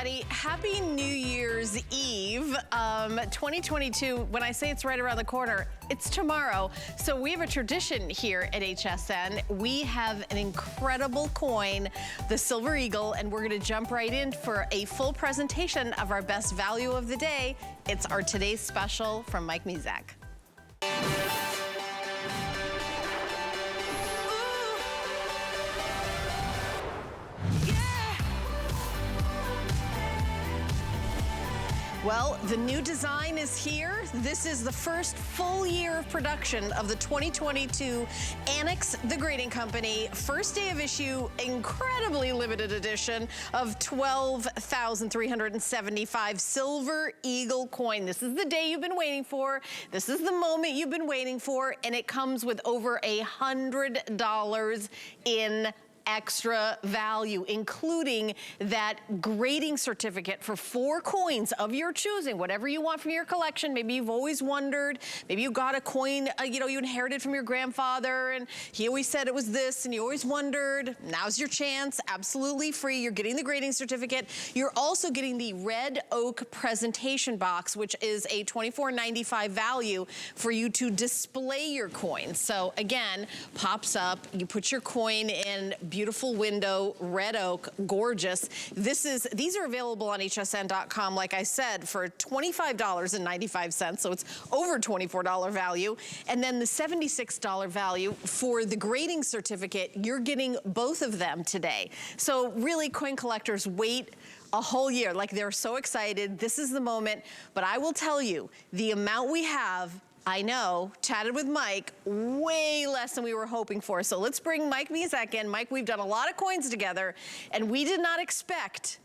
everybody. Happy New Year's Eve. 2022, when I say it's right around the corner, it's tomorrow. So we have a tradition here at HSN. We have an incredible coin, the Silver Eagle, and we're gonna jump right in for a full presentation of our best value of the day. It's our today's special from Mike Mizak. Well, the new design is here. This is the first full year of production of the 2022 Annex the Grading Company. First day of issue, incredibly limited edition of 12,375 Silver Eagle coin. This is the day you've been waiting for. This is the moment you've been waiting for, and it comes with over $100 in extra value, including that grading certificate for 4 coins of your choosing, whatever you want from your collection. Maybe you've always wondered, maybe you got a coin, you inherited from your grandfather and he always said it was this and you always wondered. Now's your chance, absolutely free. You're getting the grading certificate. You're also getting the red oak presentation box, which is a $24.95 value for you to display your coins. So again, pops up, you put your coin in, beautiful window, red oak, gorgeous. These are available on hsn.com, like I said, for $25.95, so it's over $24 value. And then the $76 value for the grading certificate, you're getting both of them today. So really, coin collectors wait a whole year, like they're so excited. This is the moment, but I will tell you, the amount we have, I know, chatted with Mike, way less than we were hoping for. So let's bring Mike Mizak in. Mike, we've done a lot of coins together, and we did not expect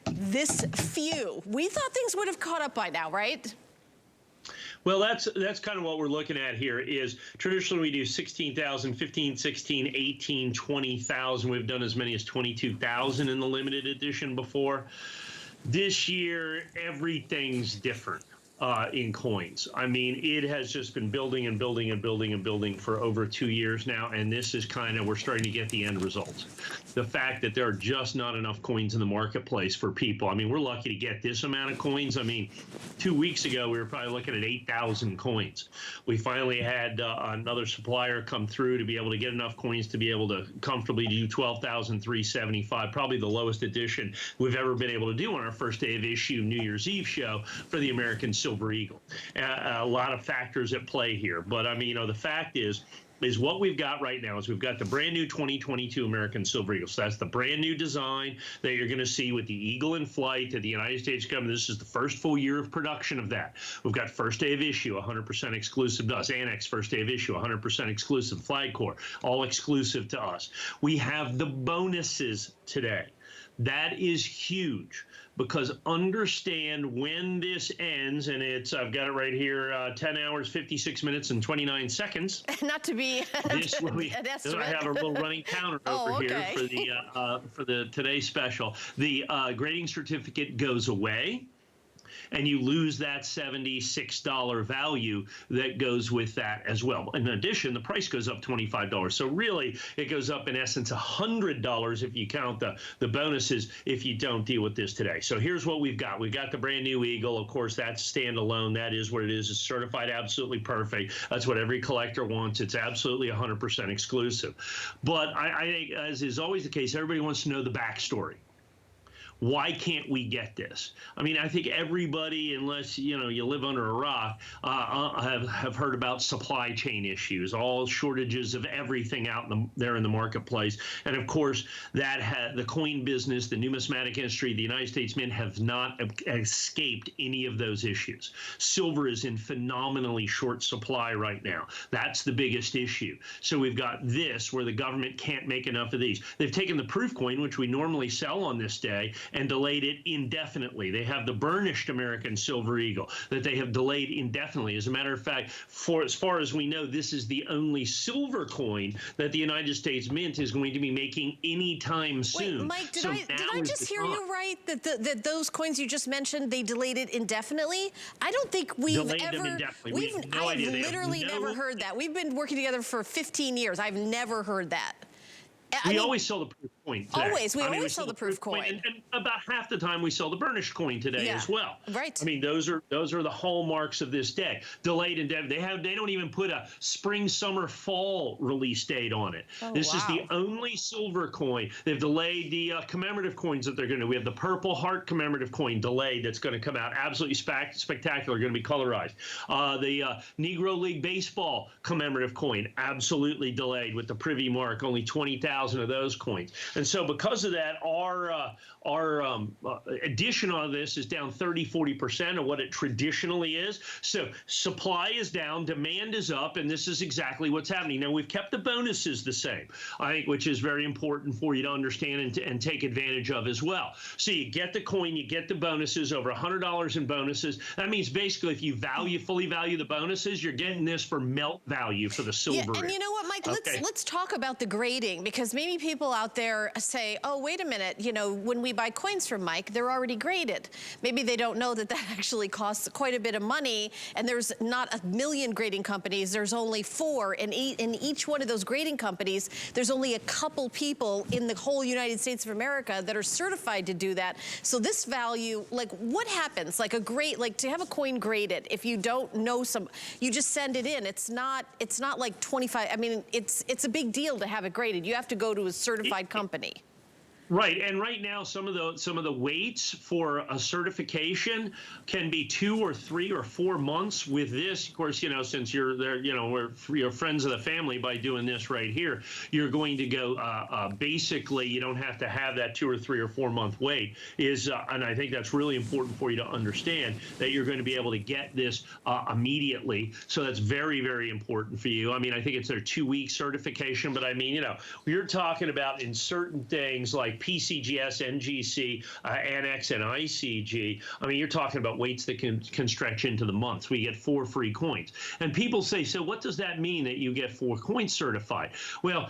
this few. We thought things would have caught up by now, right? Well, that's kind of what we're looking at here. Is traditionally we do 16,000, 15, 16, 18, 20,000. We've done as many as 22,000 in the limited edition before. This year, everything's different. In coins. I mean, it has just been building and building and building and building for over 2 years now, and this is kind of, we're starting to get the end results. The fact that there are just not enough coins in the marketplace for people. I mean, we're lucky to get this amount of coins. I mean, 2 weeks ago, we were probably looking at 8,000 coins. We finally had another supplier come through to be able to get enough coins to be able to comfortably do 12,375, probably the lowest edition we've ever been able to do on our first day of issue New Year's Eve show for the American Silver Eagle. A lot of factors at play here, but I mean, the fact is what we've got right now is we've got the brand new 2022 American Silver Eagle. So that's the brand new design that you're going to see with the Eagle in flight that the United States government. This is the first full year of production of that. We've got first day of issue, 100% exclusive to us. Annex, first day of issue, 100% exclusive. Flag Corps, all exclusive to us. We have the bonuses today. That is huge. Because understand when this ends, and I've got it right here, 10 hours, 56 minutes, and 29 seconds. Not to be an estimate. I have a little running counter over here for the today's special. The grading certificate goes away, and you lose that $76 value that goes with that as well. In addition, the price goes up $25. So really, it goes up in essence $100 if you count the bonuses if you don't deal with this today. So here's what we've got. We've got the brand new Eagle. Of course, that's standalone. That is what it is. It's certified absolutely perfect. That's what every collector wants. It's absolutely 100% exclusive. But I think, as is always the case, everybody wants to know the backstory. Why can't we get this? I mean, I think everybody, unless you live under a rock, have heard about supply chain issues, all shortages of everything out there in the marketplace, and of course that the coin business, the numismatic industry, the United States Mint have not escaped any of those issues. Silver is in phenomenally short supply right now. That's the biggest issue. So we've got this where the government can't make enough of these. They've taken the proof coin, which we normally sell on this day, and delayed it indefinitely. They have the burnished American Silver Eagle that they have delayed indefinitely. As a matter of fact, as far as we know, this is the only silver coin that the United States Mint is going to be making anytime soon. Wait, Mike, did I just hear you right? That those coins you just mentioned, they delayed it indefinitely? I don't think we've delayed them indefinitely. I've literally never heard that. We've been working together for 15 years. I've never heard that. We always sell the proof. coin today. Always. We always sell the proof coin. And about half the time we sell the burnished coin today as well. Right. I mean, those are the hallmarks of this day. Delayed and they don't even put a spring, summer, fall release date on it. This is the only silver coin. They've delayed the commemorative coins that they're going to. We have the Purple Heart commemorative coin delayed that's going to come out. Absolutely spectacular. Going to be colorized. The Negro League Baseball commemorative coin absolutely delayed with the Privy mark. Only 20,000 of those coins. And so because of that, our addition on this is down 30-40% of what it traditionally is. So supply is down, demand is up, and this is exactly what's happening. Now, we've kept the bonuses the same, I think, which is very important for you to understand and take advantage of as well. So you get the coin, you get the bonuses, over $100 in bonuses. That means basically if you fully value the bonuses, you're getting this for melt value for the silver. Yeah, and you know what, Mike, okay. let's talk about the grading, because maybe people out there say, oh, wait a minute, you know, when we buy coins from Mike, they're already graded. Maybe they don't know that actually costs quite a bit of money, and there's not a million grading companies, there's only 4, and in each one of those grading companies, there's only a couple people in the whole United States of America that are certified to do that. So this value, like, what happens? Like to have a coin graded, if you don't know you just send it in. It's not like 25, I mean, it's a big deal to have it graded. You have to go to a certified company. Right, and right now some of the waits for a certification can be 2 or 3 or 4 months. With this, of course, you know, since you're there, you know, you're friends of the family by doing this right here, you're going to go basically you don't have to have that 2 or 3 or 4 month wait. And I think that's really important for you to understand that you're going to be able to get this immediately. So that's very, very important for you. I mean, I think it's their 2-week certification, but I mean, you know, you're talking about in certain things like PCGS, NGC, Annex, and ICG. I mean, you're talking about weights that can stretch into the months. We get 4 free coins. And people say, so what does that mean that you get 4 coins certified? Well,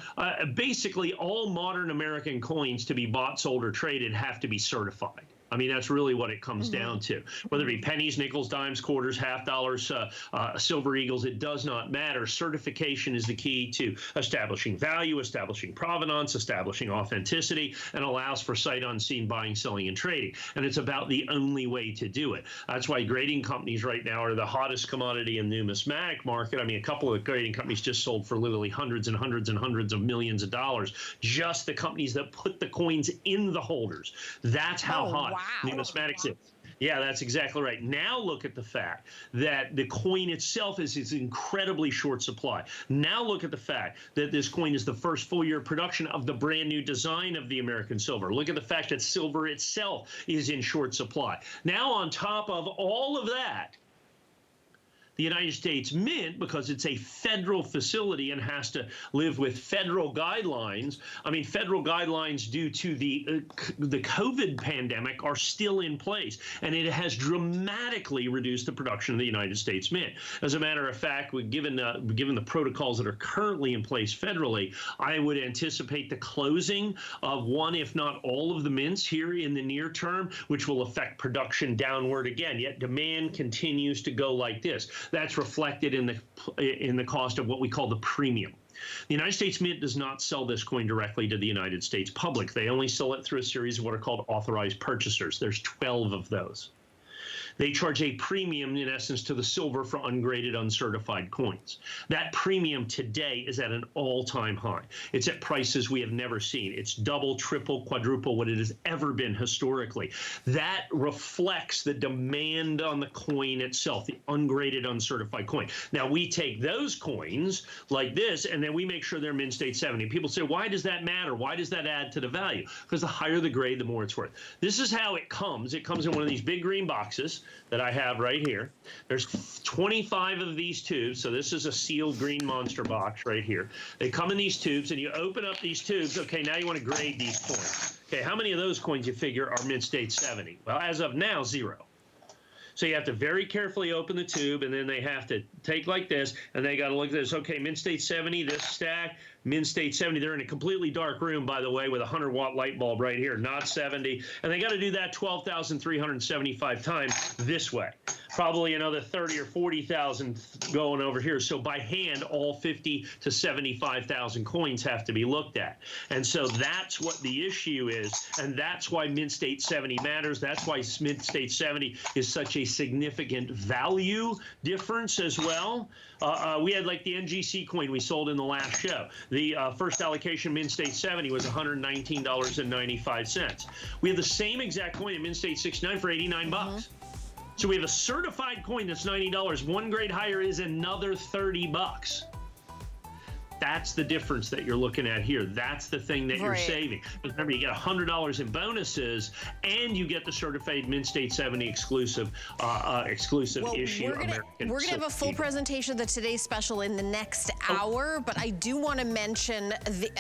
basically all modern American coins to be bought, sold, or traded have to be certified. I mean, that's really what it comes down to. Whether it be pennies, nickels, dimes, quarters, half dollars, silver eagles, it does not matter. Certification is the key to establishing value, establishing provenance, establishing authenticity, and allows for sight unseen buying, selling, and trading. And it's about the only way to do it. That's why grading companies right now are the hottest commodity in the numismatic market. I mean, a couple of grading companies just sold for literally hundreds and hundreds and hundreds of millions of dollars. Just the companies that put the coins in the holders. That's how hot numismatics is. Yeah, that's exactly right. Now look at the fact that the coin itself is incredibly short supply. Now look at the fact that this coin is the first full year production of the brand new design of the American silver. Look at the fact that silver itself is in short supply. Now on top of all of that, the United States Mint, because it's a federal facility and has to live with federal guidelines. I mean, federal guidelines due to the COVID pandemic are still in place, and it has dramatically reduced the production of the United States Mint. As a matter of fact, given the protocols that are currently in place federally, I would anticipate the closing of one, if not all, of the mints here in the near term, which will affect production downward again. Yet demand continues to go like this. That's reflected in the cost of what we call the premium. The United States Mint does not sell this coin directly to the United States public. They only sell it through a series of what are called authorized purchasers. There's 12 of those. They charge a premium, in essence, to the silver for ungraded, uncertified coins. That premium today is at an all-time high. It's at prices we have never seen. It's double, triple, quadruple what it has ever been historically. That reflects the demand on the coin itself, the ungraded, uncertified coin. Now, we take those coins like this, and then we make sure they're Mint State 70. People say, why does that matter? Why does that add to the value? Because the higher the grade, the more it's worth. This is how it comes. It comes in one of these big green boxes that I have right here. There's 25 of these tubes, so this is a sealed green monster box right here. They come in these tubes, and you open up these tubes. Okay, now you want to grade these coins. Okay, how many of those coins you figure are Mint State 70? Well, as of now, 0. So you have to very carefully open the tube, and then they have to take like this, and they got to look at this. Okay, Mint State 70, this stack, Mint State 70. They're in a completely dark room, by the way, with a 100-watt light bulb right here, not 70. And they got to do that 12,375 times this way. probably another 30 or 40,000 going over here. So by hand, all 50 to 75,000 coins have to be looked at. And so that's what the issue is. And that's why Mint State 70 matters. That's why Mint State 70 is such a significant value difference as well. We had like the NGC coin we sold in the last show. The first allocation Mint State 70 was $119.95. We have the same exact coin at Mint State 69 for 89 bucks. So we have a certified coin that's $90. One grade higher is another 30 bucks. That's the difference that you're looking at here. That's the thing that you're saving. Remember, you get $100 in bonuses, and you get the certified Mint State 70 exclusive issue. We're gonna have a full presentation of the today's special in the next hour, but I do want to mention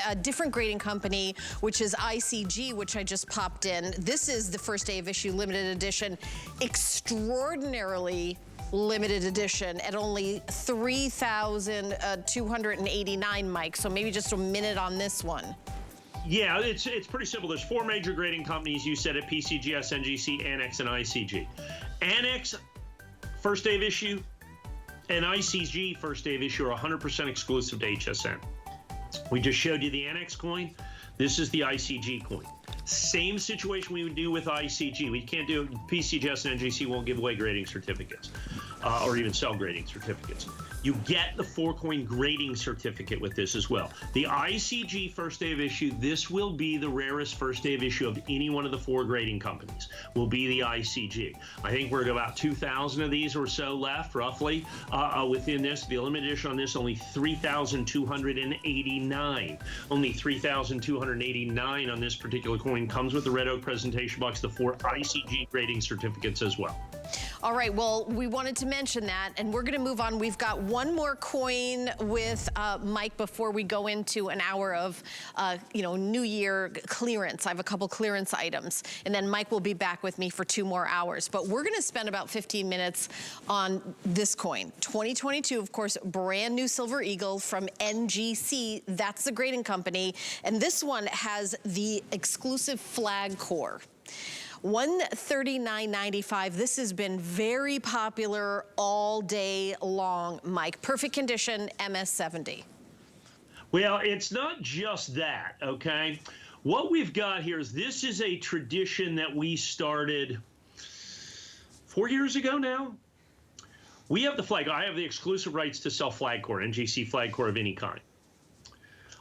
a different grading company, which is ICG, which I just popped in. This is the first day of issue limited edition, extraordinarily limited edition at only 3,289, Mike. So maybe just a minute on this one. Yeah, it's pretty simple. There's 4 major grading companies. You said it: PCGS, NGC, Annex, and ICG. Annex, first day of issue, and ICG, first day of issue, are 100% exclusive to HSN. We just showed you the Annex coin. This is the ICG coin. Same situation we would do with ICG. We can't do it. PCGS and NGC won't give away grading certificates or even sell grading certificates. You get the 4-coin grading certificate with this as well. The ICG first day of issue, this will be the rarest first day of issue of any one of the 4 grading companies, will be the ICG. I think we're at about 2,000 of these or so left, roughly, within this. The limited edition on this, only 3,289. Only 3,289 on this particular coin. Comes with the Red Oak presentation box, the 4 ICG grading certificates as well. All right, well, we wanted to mention that, and we're gonna move on. We've got one more coin with Mike before we go into an hour of, New Year clearance. I have a couple clearance items, and then Mike will be back with me for 2 more hours. But we're gonna spend about 15 minutes on this coin. 2022, of course, brand new Silver Eagle from NGC. That's the grading company. And this one has the exclusive flag core. $139.95. This has been very popular all day long, Mike. Perfect condition, MS70. Well, it's not just that, okay? What we've got here is this is a tradition that we started 4 years ago now. We have the flag. I have the exclusive rights to sell flag core, NGC flag core of any kind.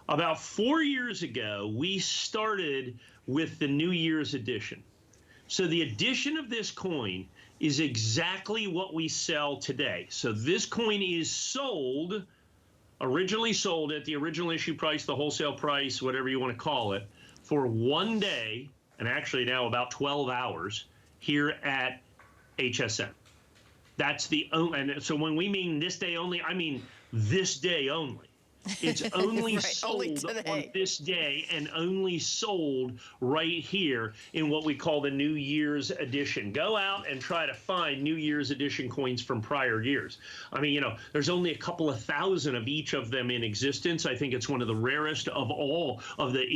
About 4 years ago, we started with the New Year's edition. So the addition of this coin is exactly what we sell today. So this coin is sold, originally sold at the original issue price, the wholesale price, whatever you want to call it, for 1 day, and actually now about 12 hours, here at HSN. That's the only, and so when we mean this day only, I mean this day only. It's only sold on this day and only sold right here in what we call the New Year's edition. Go out and try to find New Year's edition coins from prior years. I mean, there's only a couple of thousand of each of them in existence. I think it's one of the rarest of all of the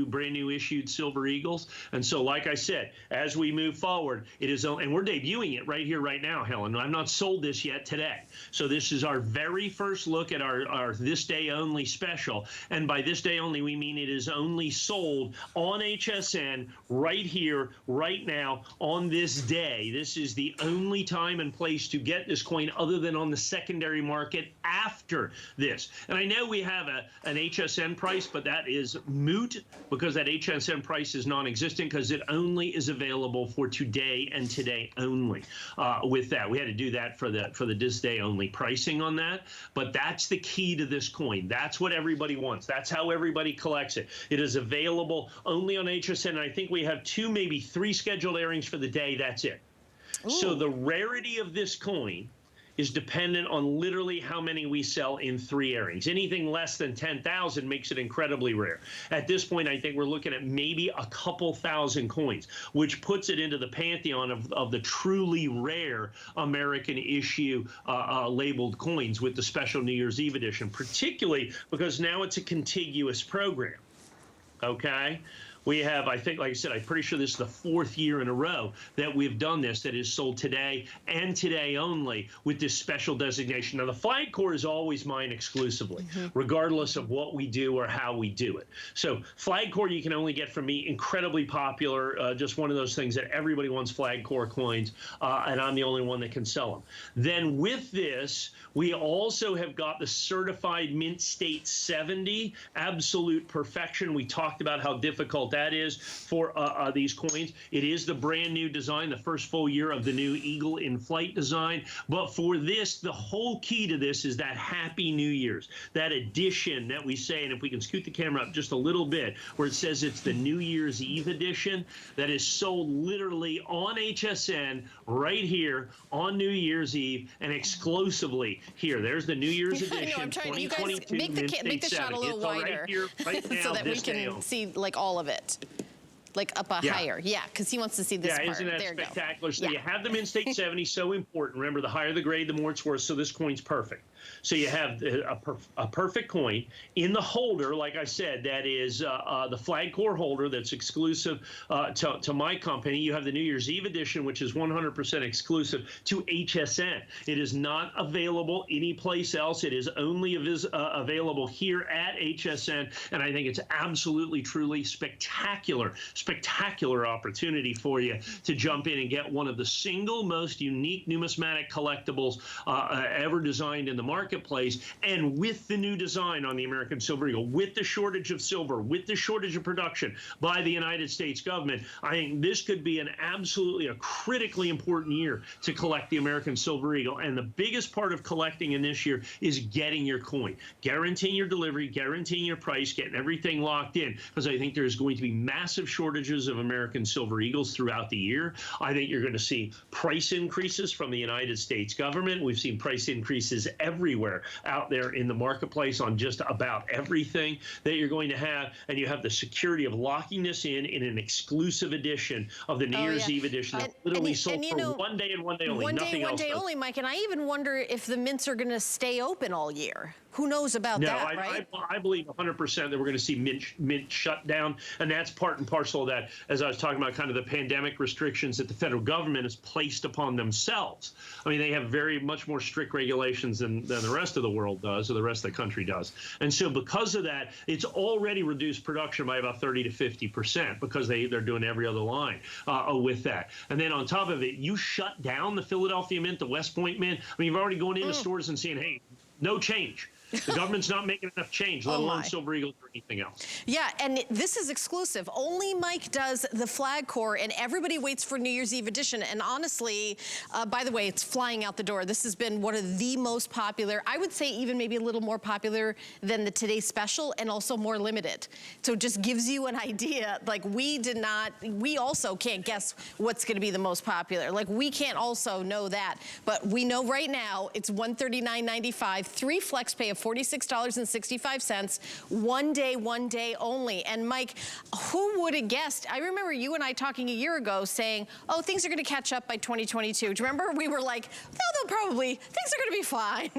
brand new issued Silver Eagles. And so, like I said, as we move forward, it is, and we're debuting it right here, right now, Helen. I've not sold this yet today. So this is our very first look at our this day only special, and by this day only we mean it is only sold on HSN right here, right now, on this day. This is the only time and place to get this coin other than on the secondary market after this. And I know we have an HSN price, but that is moot because that HSN price is non-existent because it only is available for today and today only. With that, we had to do that for the this day only pricing on that, but that's the key to this coin. That's what everybody wants. That's how everybody collects it. It is available only on HSN, and I think we have 2, maybe 3 scheduled airings for the day. That's it. Ooh. So the rarity of this coin is dependent on literally how many we sell in 3 airings. Anything less than 10,000 makes it incredibly rare. At this point, I think we're looking at maybe a couple thousand coins, which puts it into the pantheon of the truly rare American issue labeled coins with the special New Year's Eve edition, particularly because now it's a contiguous program. Okay? We have, I think, like I said, I'm pretty sure this is the 4th year in a row that we've done this, that is sold today and today only with this special designation. Now, the flag core is always mine exclusively, regardless of what we do or how we do it. So flag core you can only get from me, incredibly popular, just one of those things that everybody wants flag core coins, and I'm the only one that can sell them. Then with this, we also have got the certified Mint State 70, absolute perfection. We talked about how difficult that is for these coins. It is the brand new design, the first full year of the new Eagle in Flight design. But for this, the whole key to this is that Happy New Year's, that edition that we say, and if we can scoot the camera up just a little bit, where it says it's the New Year's Eve edition, that is sold literally on HSN right here on New Year's Eve and exclusively here. There's the New Year's edition. I know, I'm trying. You guys make the shot a little wider, right here, right now, so that we can see like all of it. Like up higher, yeah, because he wants to see this part. Yeah, isn't that spectacular? So yeah. You have the Mint State 70, so important. Remember, the higher the grade, the more it's worth, so this coin's perfect. So you have a perfect coin in the holder, like I said, that is the flag core holder that's exclusive to my company. You have the New Year's Eve edition, which is 100% exclusive to HSN. It is not available anyplace else. It is only available here at HSN, and I think it's absolutely, truly spectacular opportunity for you to jump in and get one of the single most unique numismatic collectibles ever designed in the marketplace. And with the new design on the American Silver Eagle, with the shortage of silver, with the shortage of production by the United States government, I think this could be a critically important year to collect the American Silver Eagle. And the biggest part of collecting in this year is getting your coin, guaranteeing your delivery, guaranteeing your price, getting everything locked in, because I think there's going to be massive shortages of American Silver Eagles throughout the year. I think you're going to see price increases from the United States government. We've seen price increases everywhere out there in the marketplace on just about everything that you're going to have. And you have the security of locking this in an exclusive edition of the New Year's Eve edition that literally sold for one day and one day only. One day only, Mike. And I even wonder if the mints are going to stay open all year. Who knows about that, right? I believe 100% that we're going to see mint shut down, and that's part and parcel of that, as I was talking about, kind of the pandemic restrictions that the federal government has placed upon themselves. I mean, they have much more strict regulations than the rest of the world does, or the rest of the country does. And so because of that, it's already reduced production by about 30 to 50% because they're doing every other line with that. And then on top of it, you shut down the Philadelphia Mint, the West Point Mint. I mean, you've already going into stores and saying, hey, no change. The government's not making enough change, let alone Silver Eagles or anything else. Yeah, and this is exclusive. Only Mike does the flag core, and everybody waits for New Year's Eve edition. And honestly, by the way, it's flying out the door. This has been one of the most popular, I would say even maybe a little more popular than the Today Special, and also more limited. So it just gives you an idea. Like, we also can't guess what's going to be the most popular. Like, we can't also know that. But we know right now it's $139.95, 3 flex pay of $46.65, one day only. And Mike, who would have guessed? I remember you and I talking a year ago saying, oh, things are going to catch up by 2022. Do you remember? We were like, no, things are going to be fine,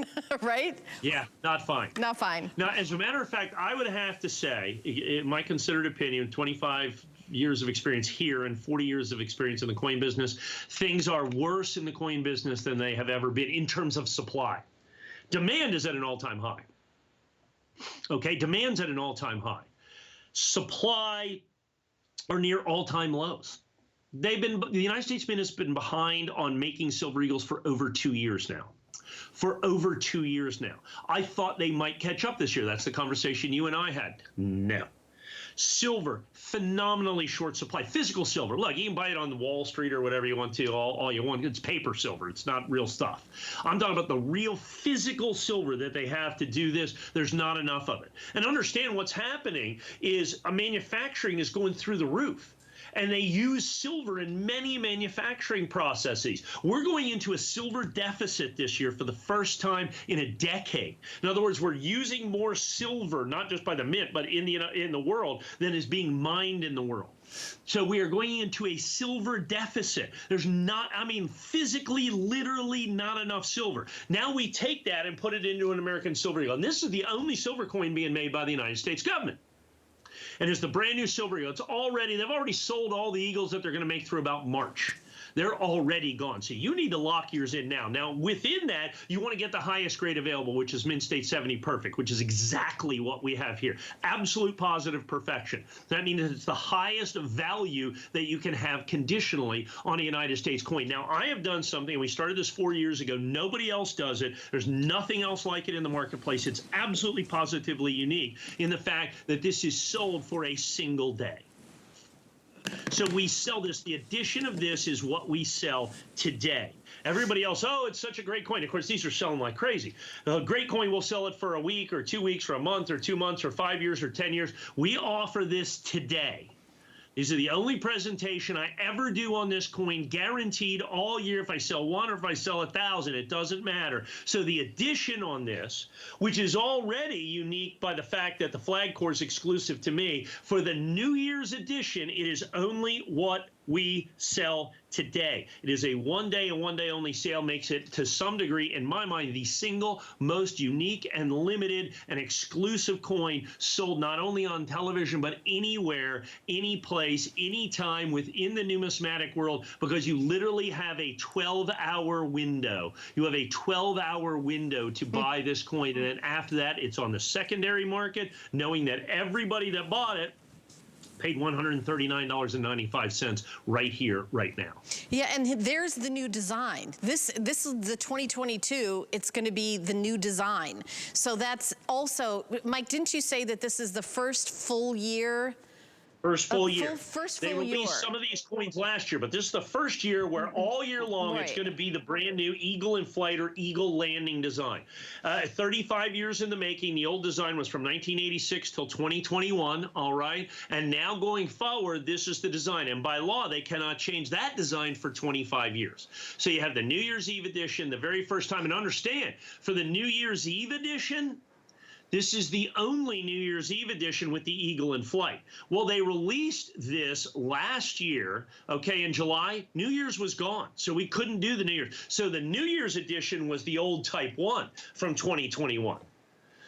right? Yeah, not fine. Not fine. Now, as a matter of fact, I would have to say, in my considered opinion, 25 years of experience here and 40 years of experience in the coin business, things are worse in the coin business than they have ever been in terms of supply. Demand is at an all-time high. Okay, demand's at an all-time high. Supply are near all-time lows. The United States Mint has been behind on making Silver Eagles for over 2 years now. I thought they might catch up this year. That's the conversation you and I had. No. Silver, phenomenally short supply. Physical silver, look, you can buy it on the Wall Street or whatever you want to, all you want. It's paper silver. It's not real stuff. I'm talking about the real physical silver that they have to do this. There's not enough of it. And understand what's happening is manufacturing is going through the roof. And they use silver in many manufacturing processes. We're going into a silver deficit this year for the first time in a decade. In other words, we're using more silver, not just by the mint, but in the world, than is being mined in the world. So we are going into a silver deficit. There's not, physically, literally not enough silver. Now we take that and put it into an American Silver Eagle. And this is the only silver coin being made by the United States government. And it's the brand new silver eagle. They've already sold all the eagles that they're going to make through about March. They're already gone. So you need to lock yours in now. Now, within that, you want to get the highest grade available, which is Mint State 70 Perfect, which is exactly what we have here. Absolute positive perfection. That means it's the highest value that you can have conditionally on a United States coin. Now, I have done something, and we started this 4 years ago. Nobody else does it. There's nothing else like it in the marketplace. It's absolutely positively unique in the fact that this is sold for a single day. So we sell this. The addition of this is what we sell today. Everybody else, oh, it's such a great coin. Of course, these are selling like crazy. A great coin, we'll sell it for a week or 2 weeks or a month or 2 months or 5 years or 10 years. We offer this today. These are the only presentation I ever do on this coin, guaranteed all year. If I sell one or if I sell 1,000, it doesn't matter. So the addition on this, which is already unique by the fact that the flag core is exclusive to me, for the New Year's edition, it is only what we sell today. It is a one-day and one-day only sale, makes it, to some degree, in my mind, the single most unique and limited and exclusive coin sold not only on television, but anywhere, any place, anytime within the numismatic world, because you literally have a 12-hour window. You have a 12-hour window to buy this coin, and then after that, it's on the secondary market, knowing that everybody that bought it paid $139.95 right here, right now. Yeah, and there's the new design. This is the 2022. It's going to be the new design. So that's also, Mike, didn't you say that this is the first full year? First full year. First full year. They released year. some of these coins last year, but this is the first year where all year long it's going to be the brand new Eagle in Flight or Eagle Landing design. 35 years in the making. The old design was from 1986 till 2021, all right? And now going forward, this is the design. And by law, they cannot change that design for 25 years. So you have the New Year's Eve edition, the very first time. And understand, for the New Year's Eve edition, this is the only New Year's Eve edition with the Eagle in Flight. Well, they released this last year, okay, in July. New Year's was gone, so we couldn't do the New Year's. So the New Year's edition was the old Type 1 from 2021.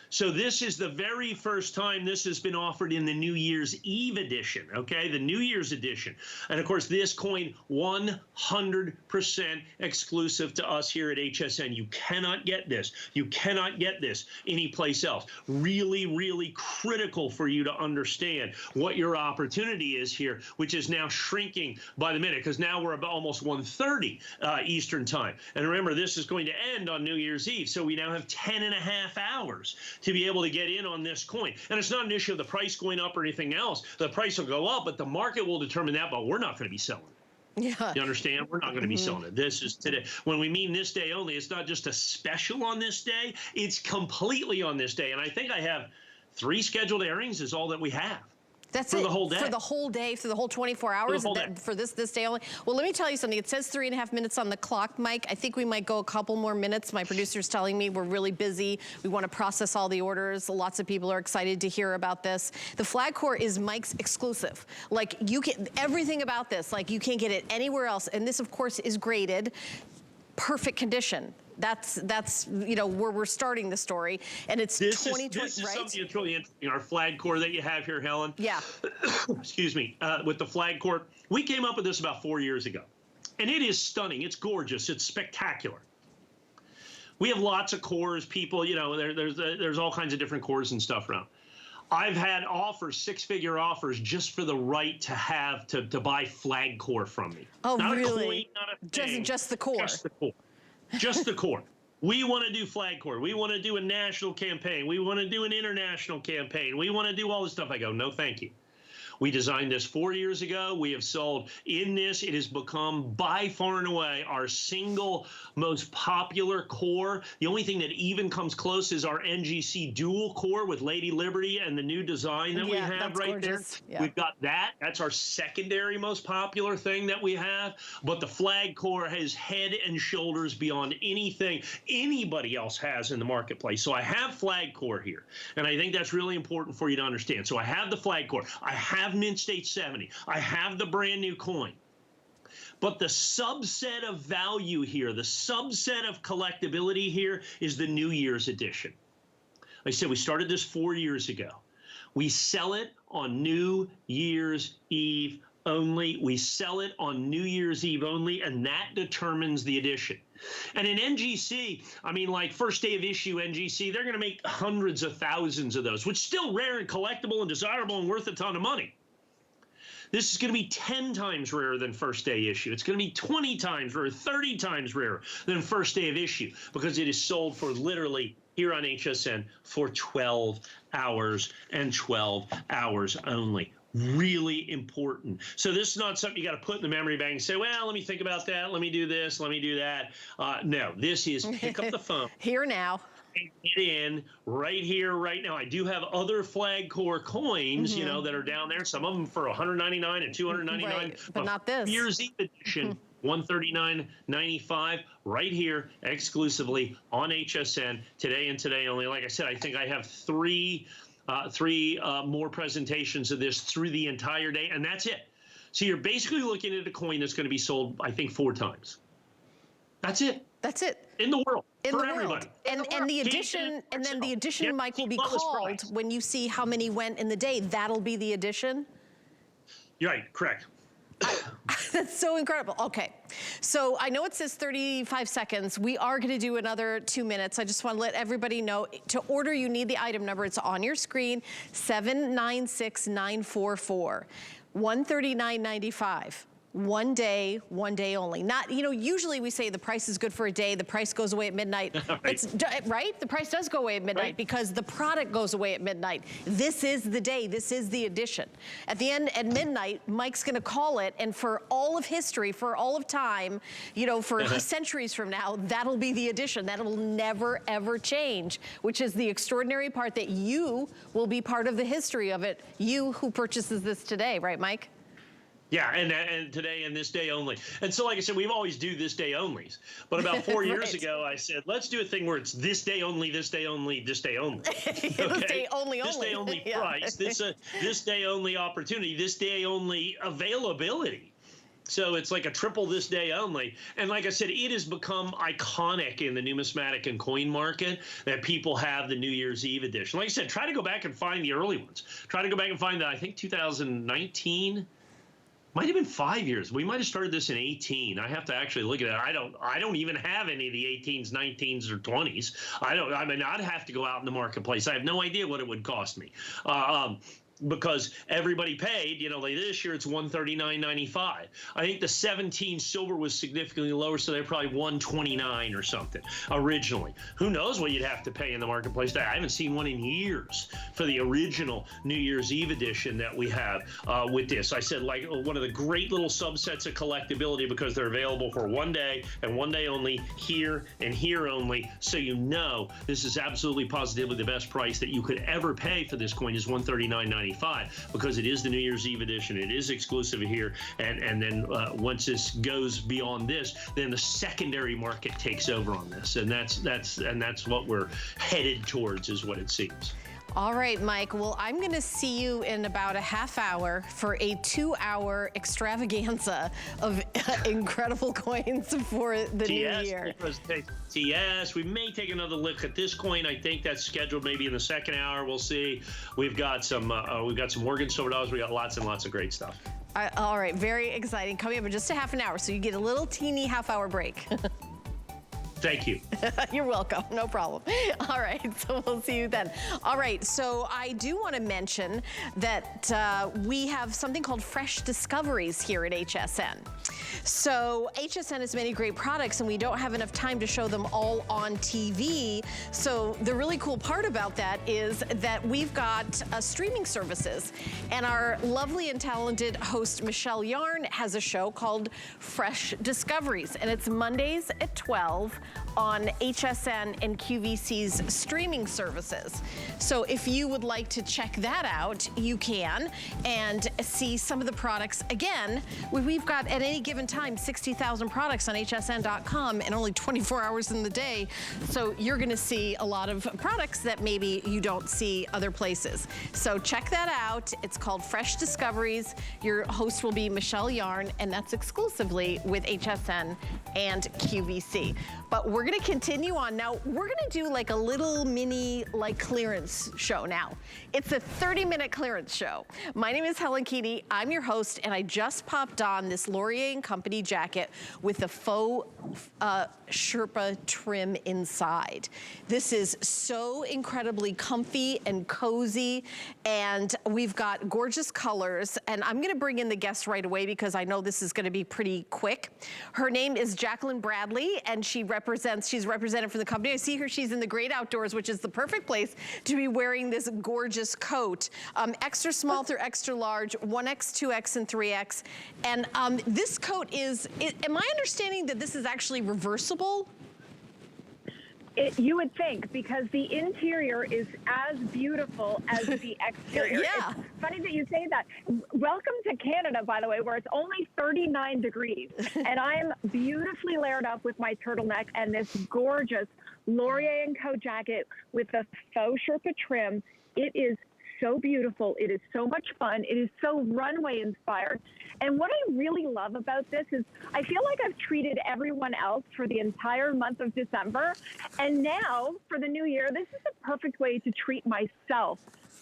So this is the very first time this has been offered in the New Year's Eve edition, okay, the New Year's edition. And, of course, this coin, 100% exclusive to us here at HSN. You cannot get this. You cannot get this anyplace else. Really, really critical for you to understand what your opportunity is here, which is now shrinking by the minute, because now we're about almost 1:30 Eastern time. And remember, this is going to end on New Year's Eve, so we now have 10.5 hours to be able to get in on this coin. And it's not an issue of the price going up or anything else. The price will go up, but the market will determine that, but we're not going to be selling it. Yeah. You understand? We're not going to be selling it. This is today. When we mean this day only, it's not just a special on this day. It's completely on this day. And I think I have 3 scheduled airings is all that we have. That's for it. the whole day. For the whole day, for the whole 24 hours, for this day only. Well, let me tell you something. It says 3.5 minutes on the clock, Mike. I think we might go a couple more minutes. My producer's telling me we're really busy. We want to process all the orders. Lots of people are excited to hear about this. The flag core is Mike's exclusive. Like, you can, everything about this, like, you can't get it anywhere else. And this, of course, is graded perfect condition. That's you know, where we're starting the story, and it's 2020, This is right? something that's really interesting. Our flag core that you have here, Helen. Yeah. Excuse me. With the flag core, we came up with this about 4 years ago, and it is stunning. It's gorgeous. It's spectacular. We have lots of cores. People, you know, there's all kinds of different cores and stuff around. I've had offers, 6-figure offers, just for the right to have to buy flag core from me. Oh, not really? A coin, not a thing, just the core. Just the core. Just the core. We want to do flag core. We want to do a national campaign. We want to do an international campaign. We want to do all this stuff. I go, no, thank you. We designed this 4 years ago. We have sold in this. It has become by far and away our single most popular core. The only thing that even comes close is our NGC dual core with Lady Liberty and the new design that we have right gorgeous. there. Yeah. We've got that. That's our secondary most popular thing that we have. But the flag core is head and shoulders beyond anything anybody else has in the marketplace. So I have flag core here, and I think that's really important for you to understand. So I have the flag core. I have Mint State 70. I have the brand new coin. But the subset of value here, the subset of collectability here is the New Year's edition. Like I said, we started this 4 years ago. We sell it on New Year's Eve only. We sell it on New Year's Eve only, and that determines the edition. And in NGC, I mean, like first day of issue NGC, they're going to make hundreds of thousands of those, which is still rare and collectible and desirable and worth a ton of money. This is going to be 10 times rarer than first day issue. It's going to be 20 times rarer, 30 times rarer than first day of issue, because it is sold for literally here on HSN for 12 hours and 12 hours only. Really important. So this is not something you got to put in the memory bank and say, well, let me think about that. Let me do this. Let me do that. No, this is pick up the phone. Here now. And get in right here, right now. I do have other flag core coins, you know, that are down there. Some of them for $199 and $299. Right, but not this. Year's Eve edition, $139.95, right here, exclusively on HSN, today and today only. Like I said, I think I have three more presentations of this through the entire day, and that's it. So you're basically looking at a coin that's going to be sold, I think, 4 times. That's it. That's it. In the world. In for the everybody. world. And the edition, and then the edition, Mike, will be called when you see how many went in the day. That'll be the edition? You're right, correct. That's so incredible. Okay, so I know it says 35 seconds. We are going to do another 2 minutes. I just want to let everybody know, to order, you need the item number. It's on your screen, 796944, $139.95. One day only. Not, you know, usually we say the price is good for a day, the price goes away at midnight. Right. It's right? The price does go away at midnight, right, because the product goes away at midnight. This is the day, this is the edition. At the end, at midnight, Mike's gonna call it, and for all of history, for all of time, you know, for centuries from now, that'll be the edition. That will never, ever change, which is the extraordinary part, that you will be part of the history of it, you who purchases this today, right, Mike? Yeah, and today and this day only. And so, like I said, we've always do this day onlys. But about 4 years ago, I said, let's do a thing where it's this day only, this day only, this day only. Okay? This day only. This day only price, this day only opportunity, this day only availability. So it's like a triple this day only. And like I said, it has become iconic in the numismatic and coin market that people have the New Year's Eve edition. Like I said, try to go back and find the early ones. Try to go back and find I think 2019. Might have been 5 years. We might have started this in 18. I have to actually look at it. I don't even have any of the 18s, 19s, or 20s. I mean, I'd have to go out in the marketplace. I have no idea what it would cost me. Because everybody paid, you know, like this year it's $139.95. I think the 17 silver was significantly lower, so they're probably $129 or something originally. Who knows what you'd have to pay in the marketplace today? I haven't seen one in years for the original New Year's Eve edition that we have with this. I said, like, one of the great little subsets of collectability, because they're available for one day and one day only, here and here only. So you know this is absolutely positively the best price that you could ever pay for this coin is $139.95. Because it is the New Year's Eve edition. It is exclusive here, and then once this goes beyond this, then the secondary market takes over on this, and that's what we're headed towards, is what it seems. All right, Mike. Well, I'm going to see you in about a half hour for a 2-hour extravaganza of incredible coins for the new year. TS. We may take another look at this coin. I think that's scheduled maybe in the second hour. We'll see. We've got some Morgan silver dollars. We got lots and lots of great stuff. All right, very exciting. Coming up in just a half an hour, so you get a little teeny half-hour break. Thank you. You're welcome. No problem. All right. So we'll see you then. All right. So I do want to mention that we have something called Fresh Discoveries here at HSN. So HSN has many great products, and we don't have enough time to show them all on TV. So the really cool part about that is that we've got streaming services, and our lovely and talented host, Michelle Yarn, has a show called Fresh Discoveries, and it's Mondays at 12 on HSN and QVC's streaming services. So if you would like to check that out, you can, and see some of the products. Again, we've got at any given time, 60,000 products on hsn.com and only 24 hours in the day. So you're gonna see a lot of products that maybe you don't see other places. So check that out. It's called Fresh Discoveries. Your host will be Michelle Yarn, and that's exclusively with HSN and QVC. But we're gonna continue on. Now, we're gonna do like a little mini like clearance show now. It's a 30-minute clearance show. My name is Helen Keeney. I'm your host, and I just popped on this Laurier & Company jacket with the faux Sherpa trim inside. This is so incredibly comfy and cozy, and we've got gorgeous colors, and I'm gonna bring in the guest right away because I know this is gonna be pretty quick. Her name is Jacqueline Bradley, and she's represented from the company. I see her, she's in the great outdoors, which is the perfect place to be wearing this gorgeous coat. Extra small through extra large, 1X, 2X, and 3X. And this coat is, am I understanding that this is actually reversible? You would think, because the interior is as beautiful as the exterior. Yeah. It's funny that you say that. Welcome to Canada, by the way, where it's only 39 degrees. And I'm beautifully layered up with my turtleneck and this gorgeous Laurier & Co. jacket with the faux Sherpa trim. It is so beautiful. It is so much fun. It is so runway inspired. And what I really love about this is I feel like I've treated everyone else for the entire month of December. And now for the new year, this is a perfect way to treat myself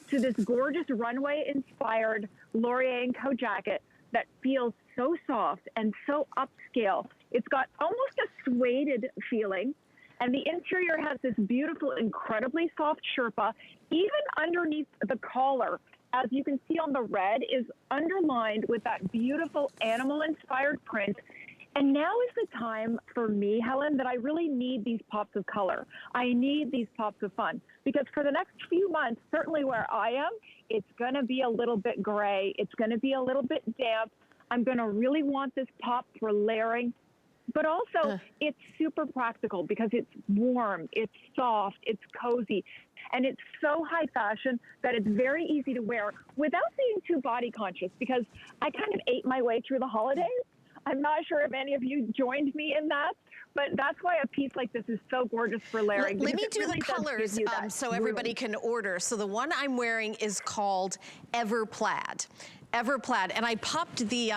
to this gorgeous runway inspired Laurier & Co. jacket that feels so soft and so upscale. It's got almost a suede feeling. And the interior has this beautiful, incredibly soft Sherpa. Even underneath the collar, as you can see on the red, is underlined with that beautiful animal-inspired print. And now is the time for me, Helen, that I really need these pops of color. I need these pops of fun. Because for the next few months, certainly where I am, it's going to be a little bit gray. It's going to be a little bit damp. I'm going to really want this pop for layering. But also, it's super practical because it's warm, it's soft, it's cozy, and it's so high fashion that it's very easy to wear without being too body conscious, because I kind of ate my way through the holidays. I'm not sure if any of you joined me in that, but that's why a piece like this is so gorgeous for layering. Let me do the colors so everybody can order. So the one I'm wearing is called Ever Plaid. Ever Plaid, and I popped the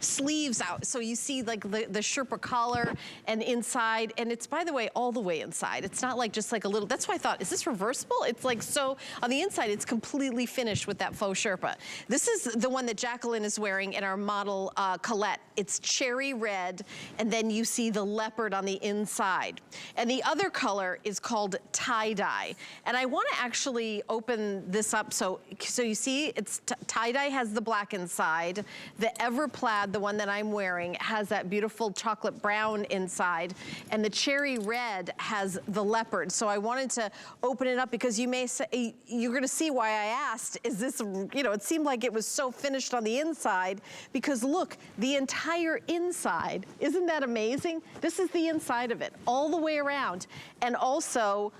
sleeves out, so you see like the Sherpa collar and inside, and it's, by the way, all the way inside. It's not like just like a little, that's why I thought, is this reversible? It's like, so on the inside, it's completely finished with that faux Sherpa. This is the one that Jacqueline is wearing in our model Colette. It's cherry red, and then you see the leopard on the inside. And the other color is called tie-dye. And I wanna actually open this up, so you see, it's tie-dye has the black inside. The Ever Plaid, the one that I'm wearing, has that beautiful chocolate brown inside, and the cherry red has the leopard. So I wanted to open it up because you may say, you're gonna see why I asked, is this, you know, it seemed like it was so finished on the inside, because look, the entire inside, isn't that amazing? This is the inside of it, all the way around. And also,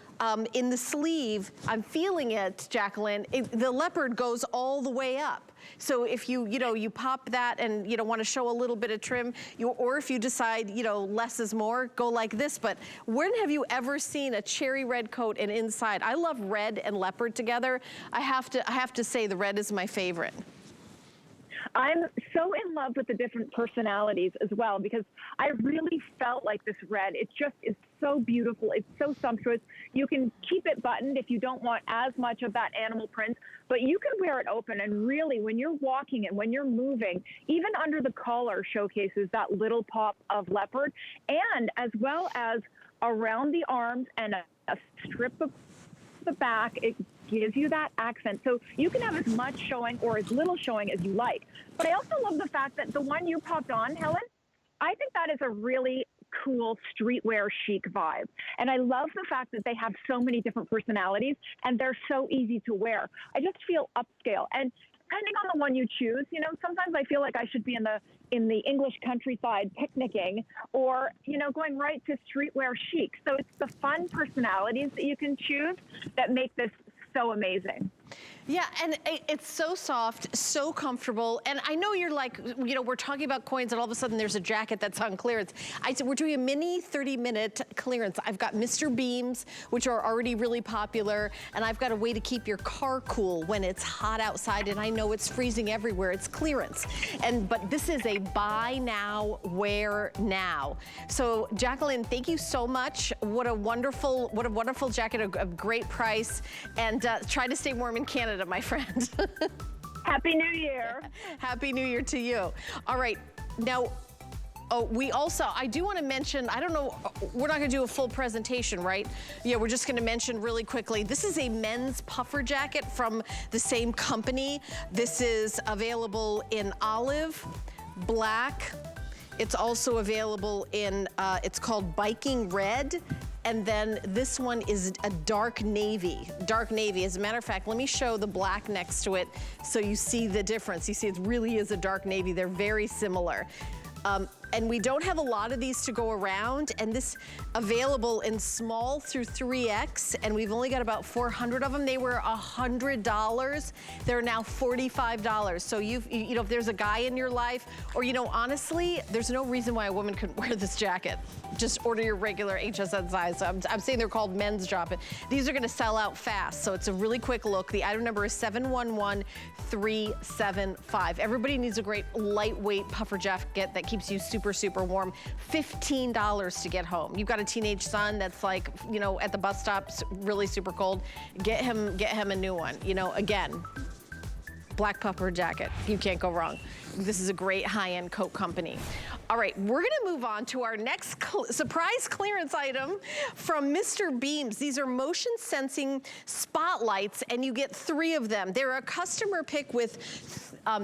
in the sleeve, I'm feeling it, Jacqueline, the leopard goes all the way up. So if you pop that and want to show a little bit of trim, or if you decide, less is more, go like this. But when have you ever seen a cherry red coat and inside? I love red and leopard together. I have to say the red is my favorite. I'm so in love with the different personalities as well, because I really felt like this red, it just is so beautiful. It's so sumptuous. You can keep it buttoned if you don't want as much of that animal print, but you can wear it open. And really, when you're walking and when you're moving, even under the collar showcases that little pop of leopard, and as well as around the arms and a strip of the back, it gives you that accent. So you can have as much showing or as little showing as you like. But I also love the fact that the one you popped on, Helen, I think that is a really cool streetwear chic vibe. And I love the fact that they have so many different personalities and they're so easy to wear. I just feel upscale. And depending on the one you choose, sometimes I feel like I should be in the English countryside picnicking, or, going right to streetwear chic. So it's the fun personalities that you can choose that make this so amazing. Yeah, and it's so soft, so comfortable. And I know you're like, you know, we're talking about coins and all of a sudden there's a jacket that's on clearance. I said, we're doing a mini 30-minute clearance. I've got Mr. Beams, which are already really popular. And I've got a way to keep your car cool when it's hot outside and I know it's freezing everywhere. It's clearance. But this is a buy now, wear now. So Jacqueline, thank you so much. What a wonderful jacket, a great price. And try to stay warm in Canada, my friend. Happy New Year. Happy New Year to you. All right, now, I do want to mention, I don't know, we're not going to do a full presentation, right? Yeah, we're just going to mention really quickly, this is a men's puffer jacket from the same company. This is available in olive, black. It's also available in, it's called biking red. And then this one is a dark navy. Dark navy. As a matter of fact, let me show the black next to it so you see the difference. You see it really is a dark navy. They're very similar. And we don't have a lot of these to go around, and this available in small through 3X, and we've only got about 400 of them. They were $100. They're now $45. So you know, if there's a guy in your life, or you know, honestly, there's no reason why a woman couldn't wear this jacket. Just order your regular HSN size. I'm saying they're called men's drop it. These are gonna sell out fast, so it's a really quick look. The item number is 711375. Everybody needs a great lightweight puffer jacket that keeps you super, super warm. $15 to get home. You've got a teenage son that's like, you know, at the bus stop, really super cold. Get him a new one. You know, again, black puffer jacket. You can't go wrong. This is a great high-end coat company. All right, we're gonna move on to our next surprise clearance item from Mr. Beams. These are motion sensing spotlights, and you get 3 of them. They're a customer pick with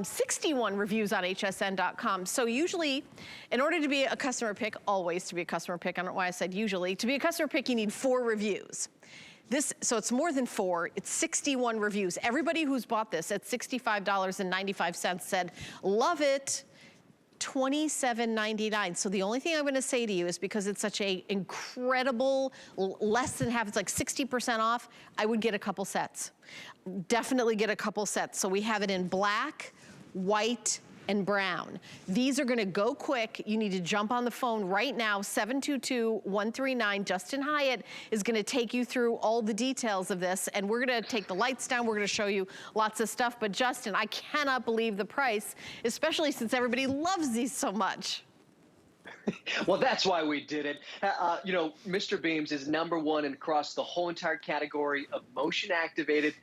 61 reviews on hsn.com. So usually, in order to be a customer pick, always to be a customer pick, I don't know why I said usually, to be a customer pick, you need 4 reviews. So it's more than 4, it's 61 reviews. Everybody who's bought this at $65.95 said, love it, $27.99. So the only thing I'm gonna say to you is because it's such a incredible, less than half, it's like 60% off, I would get a couple sets. Definitely get a couple sets. So we have it in black, white, and brown. These are gonna go quick. You need to jump on the phone right now, 722-139. Justin Hyatt is gonna take you through all the details of this, and we're gonna take the lights down, we're gonna show you lots of stuff, but Justin, I cannot believe the price, especially since everybody loves these so much. Well, that's why we did it. You know, Mr. Beams is #1 across the whole entire category of motion-activated,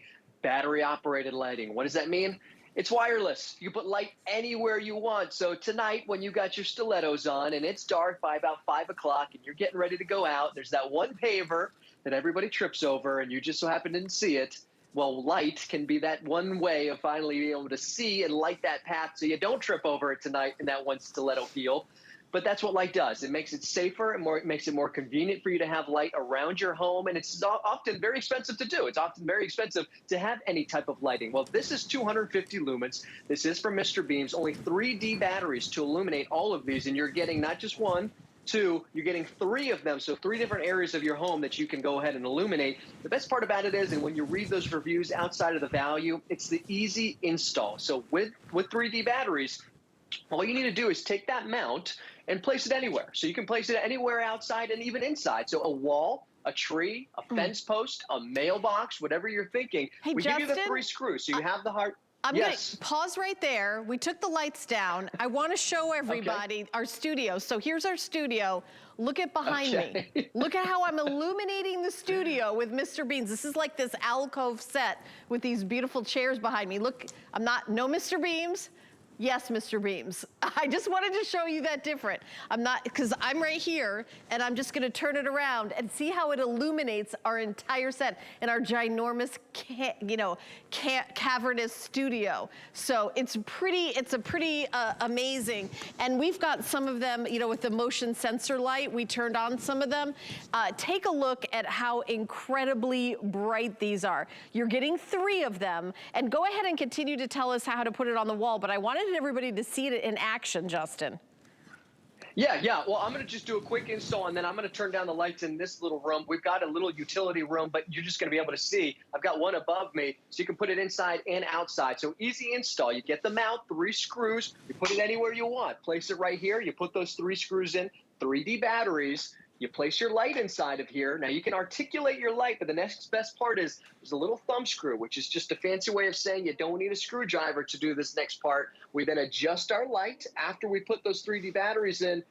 battery-operated lighting. What does that mean? It's wireless. You put light anywhere you want. So tonight, when you got your stilettos on and it's dark by about 5 o'clock and you're getting ready to go out, there's that one paver that everybody trips over and you just so happen to see it. Well, light can be that one way of finally being able to see and light that path so you don't trip over it tonight in that one stiletto heel. But that's what light does. It makes it safer and it makes it more convenient for you to have light around your home. And it's often very expensive to do. It's often very expensive to have any type of lighting. Well, this is 250 lumens. This is from Mr. Beams. Only 3D batteries to illuminate all of these. And you're getting not just 1, 2, you're getting 3 of them. So 3 different areas of your home that you can go ahead and illuminate. The best part about it is, and when you read those reviews outside of the value, it's the easy install. So with 3D batteries, all you need to do is take that mount and place it anywhere. So you can place it anywhere outside and even inside. So a wall, a tree, a fence post, a mailbox, whatever you're thinking. Hey, we Justin, give you the 3 screws. So you have the heart. I'm gonna pause right there. We took the lights down. I wanna show everybody our studio. So here's our studio. Look at behind me. Look at how I'm illuminating the studio with Mr. Beams. This is like this alcove set with these beautiful chairs behind me. Look, no Mr. Beams. Yes, Mr. Beams. I just wanted to show you that different. I'm not, because I'm right here, and I'm just gonna turn it around and see how it illuminates our entire set in our ginormous, cavernous studio. So it's a pretty amazing. And we've got some of them, you know, with the motion sensor light, we turned on some of them. Take a look at how incredibly bright these are. You're getting 3 of them, and go ahead and continue to tell us how to put it on the wall, but I wanted everybody to see it in action, Justin. Yeah. Well, I'm going to just do a quick install, and then I'm going to turn down the lights in this little room. We've got a little utility room, but you're just going to be able to see. I've got one above me, so you can put it inside and outside. So easy install. You get them out, 3 screws. You put it anywhere you want. Place it right here. You put those 3 screws in, 3D batteries. You place your light inside of here. Now, you can articulate your light, but the next best part is there's a little thumb screw, which is just a fancy way of saying you don't need a screwdriver to do this next part. We then adjust our light after we put those 3D batteries in,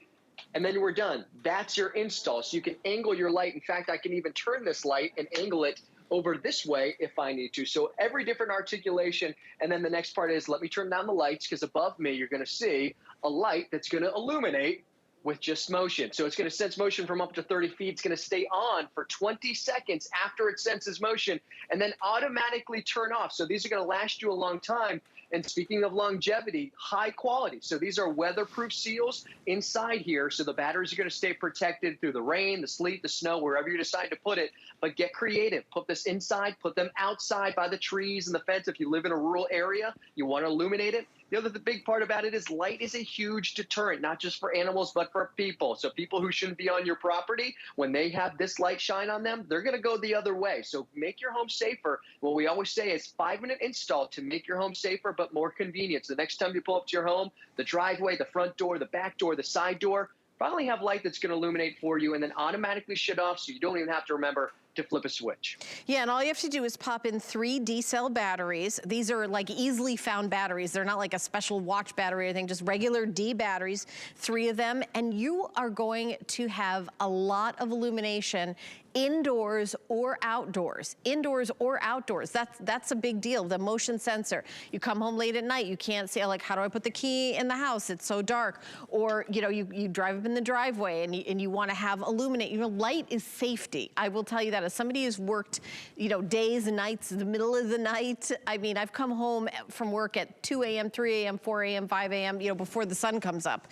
and then we're done. That's your install. So you can angle your light. In fact, I can even turn this light and angle it over this way if I need to. So every different articulation. And then the next part is, let me turn down the lights, because above me, you're going to see a light that's going to illuminate with just motion. So it's going to sense motion from up to 30 feet. It's going to stay on for 20 seconds after it senses motion, and then automatically turn off. So these are going to last you a long time. And speaking of longevity, high quality. So these are weatherproof seals inside here. So the batteries are going to stay protected through the rain, the sleet, the snow, wherever you decide to put it. But get creative. Put this inside, put them outside by the trees and the fence. If you live in a rural area, you want to illuminate it. The big part about it is light is a huge deterrent, not just for animals, but for people. So people who shouldn't be on your property, when they have this light shine on them, they're going to go the other way. So make your home safer. What we always say is 5-minute install to make your home safer, but more convenient. So the next time you pull up to your home, the driveway, the front door, the back door, the side door, finally have light that's going to illuminate for you and then automatically shut off, so you don't even have to remember to flip a switch. Yeah, and all you have to do is pop in 3 D-cell batteries. These are like easily found batteries. They're not like a special watch battery or anything, just regular D batteries, 3 of them, and you are going to have a lot of illumination indoors or outdoors. Indoors or outdoors. That's a big deal. The motion sensor. You come home late at night, you can't see, like, how do I put the key in the house? It's so dark. Or, you know, you drive up in the driveway and you want to have illuminate. You know, light is safety. I will tell you that as somebody who's worked, you know, days and nights, the middle of the night. I mean, I've come home from work at 2 a.m., 3 a.m., 4 a.m., 5 a.m., you know, before the sun comes up.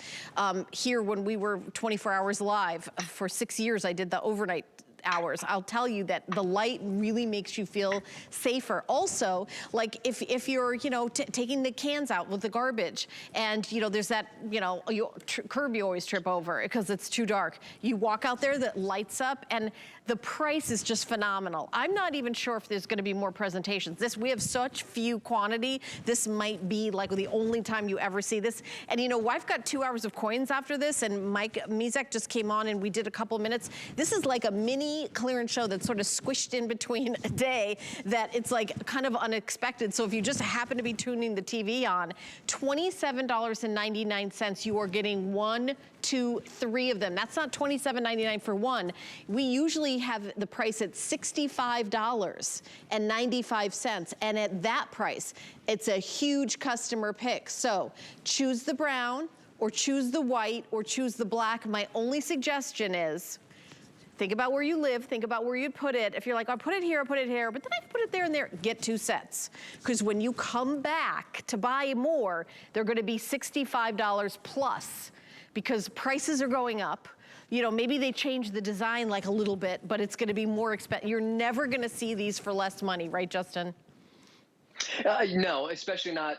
Here, when we were 24 hours live, for 6 years, I did the overnight hours. I'll tell you that the light really makes you feel safer. Also, like if you're, you know, taking the cans out with the garbage and, you know, there's that, you know, curb you always trip over because it's too dark. You walk out there, that lights up, and the price is just phenomenal. I'm not even sure if there's gonna be more presentations. We have such few quantity. This might be like the only time you ever see this. And you know, I've got 2 hours of coins after this, and Mike Mizek just came on and we did a couple minutes. This is like a mini clearance show that's sort of squished in between a day that it's like kind of unexpected. So if you just happen to be tuning the TV on, $27.99, you are getting 1, 2, 3 of them. That's not $27.99 for one. We usually have the price at $65.95. And at that price, it's a huge customer pick. So choose the brown or choose the white or choose the black. My only suggestion is, think about where you live, think about where you'd put it. If you're like, I'll put it here, but then I can put it there and there, get 2 sets. Because when you come back to buy more, they're gonna be $65 plus, because prices are going up. You know, maybe they change the design like a little bit, but it's gonna be more expensive. You're never gonna see these for less money, right, Justin? No, especially not,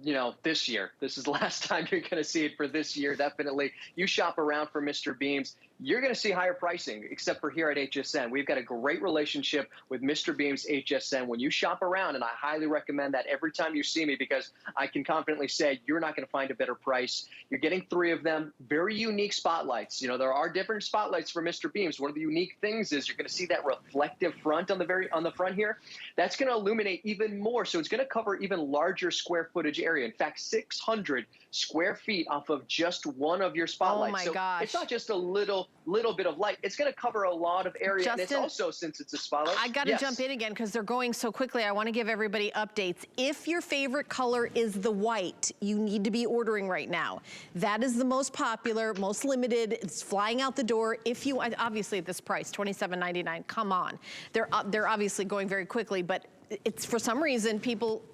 you know, this year. This is the last time you're going to see it for this year, definitely. You shop around for Mr. Beams, you're going to see higher pricing, except for here at HSN. We've got a great relationship with Mr. Beams HSN. When you shop around, and I highly recommend that every time you see me, because I can confidently say you're not going to find a better price. You're getting 3 of them, very unique spotlights. You know, there are different spotlights for Mr. Beams. One of the unique things is you're going to see that reflective front on the front here. That's going to illuminate even more. So it's going to cover even larger square footage area. In fact, 600 square feet off of just one of your spotlights. Oh my gosh. It's not just a little bit of light. It's going to cover a lot of area. Justin, and it's also, since it's a spotlight. I got to jump in again because they're going so quickly. I want to give everybody updates. If your favorite color is the white, you need to be ordering right now. That is the most popular, most limited. It's flying out the door. If you, obviously at this price, $27.99, come on. They're obviously going very quickly, but it's, for some reason,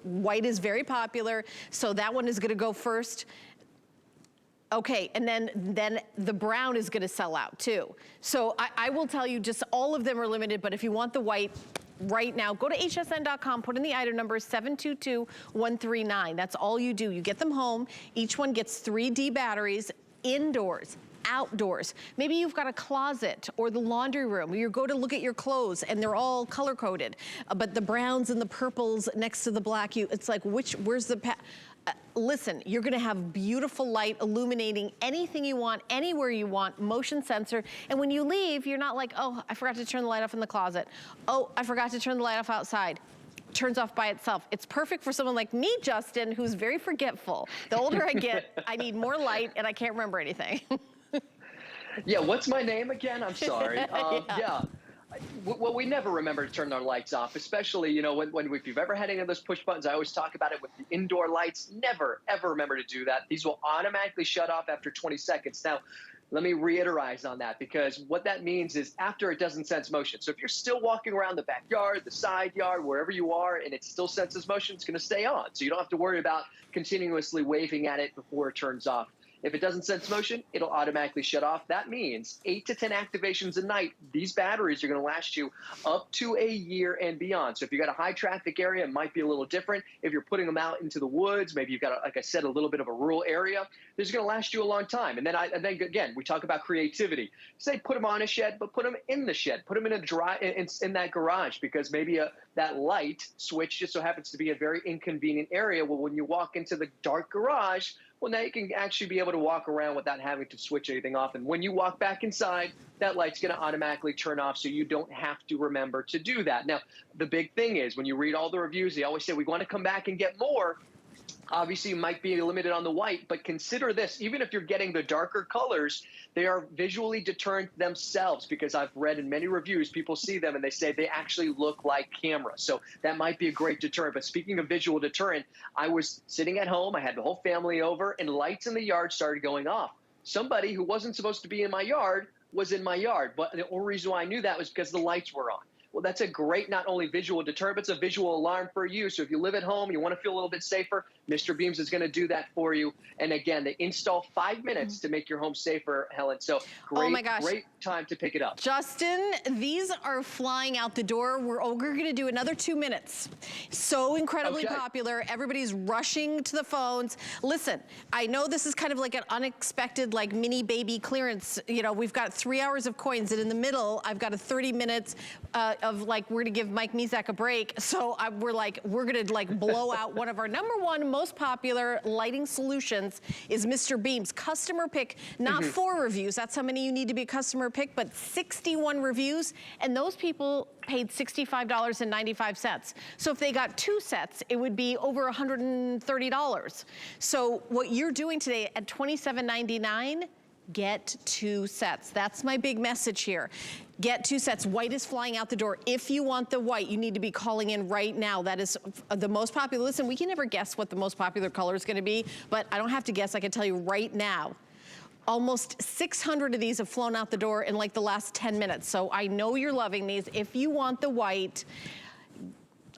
white is very popular, so that one is going to go first. Okay, and then the brown is gonna sell out too. So I will tell you, just all of them are limited, but if you want the white right now, go to hsn.com, put in the item number 722139. That's all you do. You get them home. Each one gets 3 D batteries indoors, outdoors. Maybe you've got a closet or the laundry room. You go to look at your clothes and they're all color coded, but the browns and the purples next to the black, it's like, where's the listen, you're gonna have beautiful light illuminating anything you want, anywhere you want, motion sensor. And when you leave, you're not like, oh, I forgot to turn the light off in the closet. Oh, I forgot to turn the light off outside. Turns off by itself. It's perfect for someone like me, Justin, who's very forgetful. The older I get, I need more light and I can't remember anything. Yeah, what's my name again? I'm sorry. Yeah. Well, we never remember to turn our lights off, especially, you know, if you've ever had any of those push buttons. I always talk about it with the indoor lights. Never, ever remember to do that. These will automatically shut off after 20 seconds. Now, let me reiterate on that, because what that means is after it doesn't sense motion. So if you're still walking around the backyard, the side yard, wherever you are, and it still senses motion, it's going to stay on. So you don't have to worry about continuously waving at it before it turns off. If it doesn't sense motion, it'll automatically shut off. That means 8 to 10 activations a night. These batteries are going to last you up to a year and beyond. So if you've got a high traffic area, it might be a little different. If you're putting them out into the woods, maybe you've got, like I said, a little bit of a rural area, this is going to last you a long time. And then again, we talk about creativity. Say put them on a shed, but put them in the shed. Put them in in that garage, because maybe that light switch just so happens to be a very inconvenient area. Well, when you walk into the dark garage, well, now you can actually be able to walk around without having to switch anything off. And when you walk back inside, that light's going to automatically turn off, so you don't have to remember to do that. Now, the big thing is when you read all the reviews, they always say we want to come back and get more. Obviously, you might be limited on the white, but consider this. Even if you're getting the darker colors, they are visually deterrent themselves, because I've read in many reviews, people see them and they say they actually look like camera. So that might be a great deterrent. But speaking of visual deterrent, I was sitting at home. I had the whole family over, and lights in the yard started going off. Somebody who wasn't supposed to be in my yard was in my yard. But the only reason why I knew that was because the lights were on. Well, that's a great, not only visual deterrent, but it's a visual alarm for you. So if you live at home, you want to feel a little bit safer, Mr. Beams is going to do that for you. And again, they install 5 minutes to make your home safer, Helen. So great, oh my gosh, great time to pick it up. Justin, these are flying out the door. We're going to do another 2 minutes. So incredibly popular. Everybody's rushing to the phones. Listen, I know this is kind of like an unexpected, like mini baby clearance. You know, we've got 3 hours of coins, and in the middle, I've got a 30 minutes of like, we're gonna give Mike Mizak a break. So we're gonna like blow out one of our #1 most popular lighting solutions is Mr. Beams. Customer pick, not 4 reviews. That's how many you need to be a customer pick, but 61 reviews. And those people paid $65.95. So if they got 2 sets, it would be over $130. So what you're doing today at $27.99, get 2 sets. That's my big message here. Get 2 sets. White is flying out the door. If you want the white, you need to be calling in right now. That is the most popular. Listen, we can never guess what the most popular color is going to be, but I don't have to guess. I can tell you right now. Almost 600 of these have flown out the door in like the last 10 minutes. So I know you're loving these. If you want the white,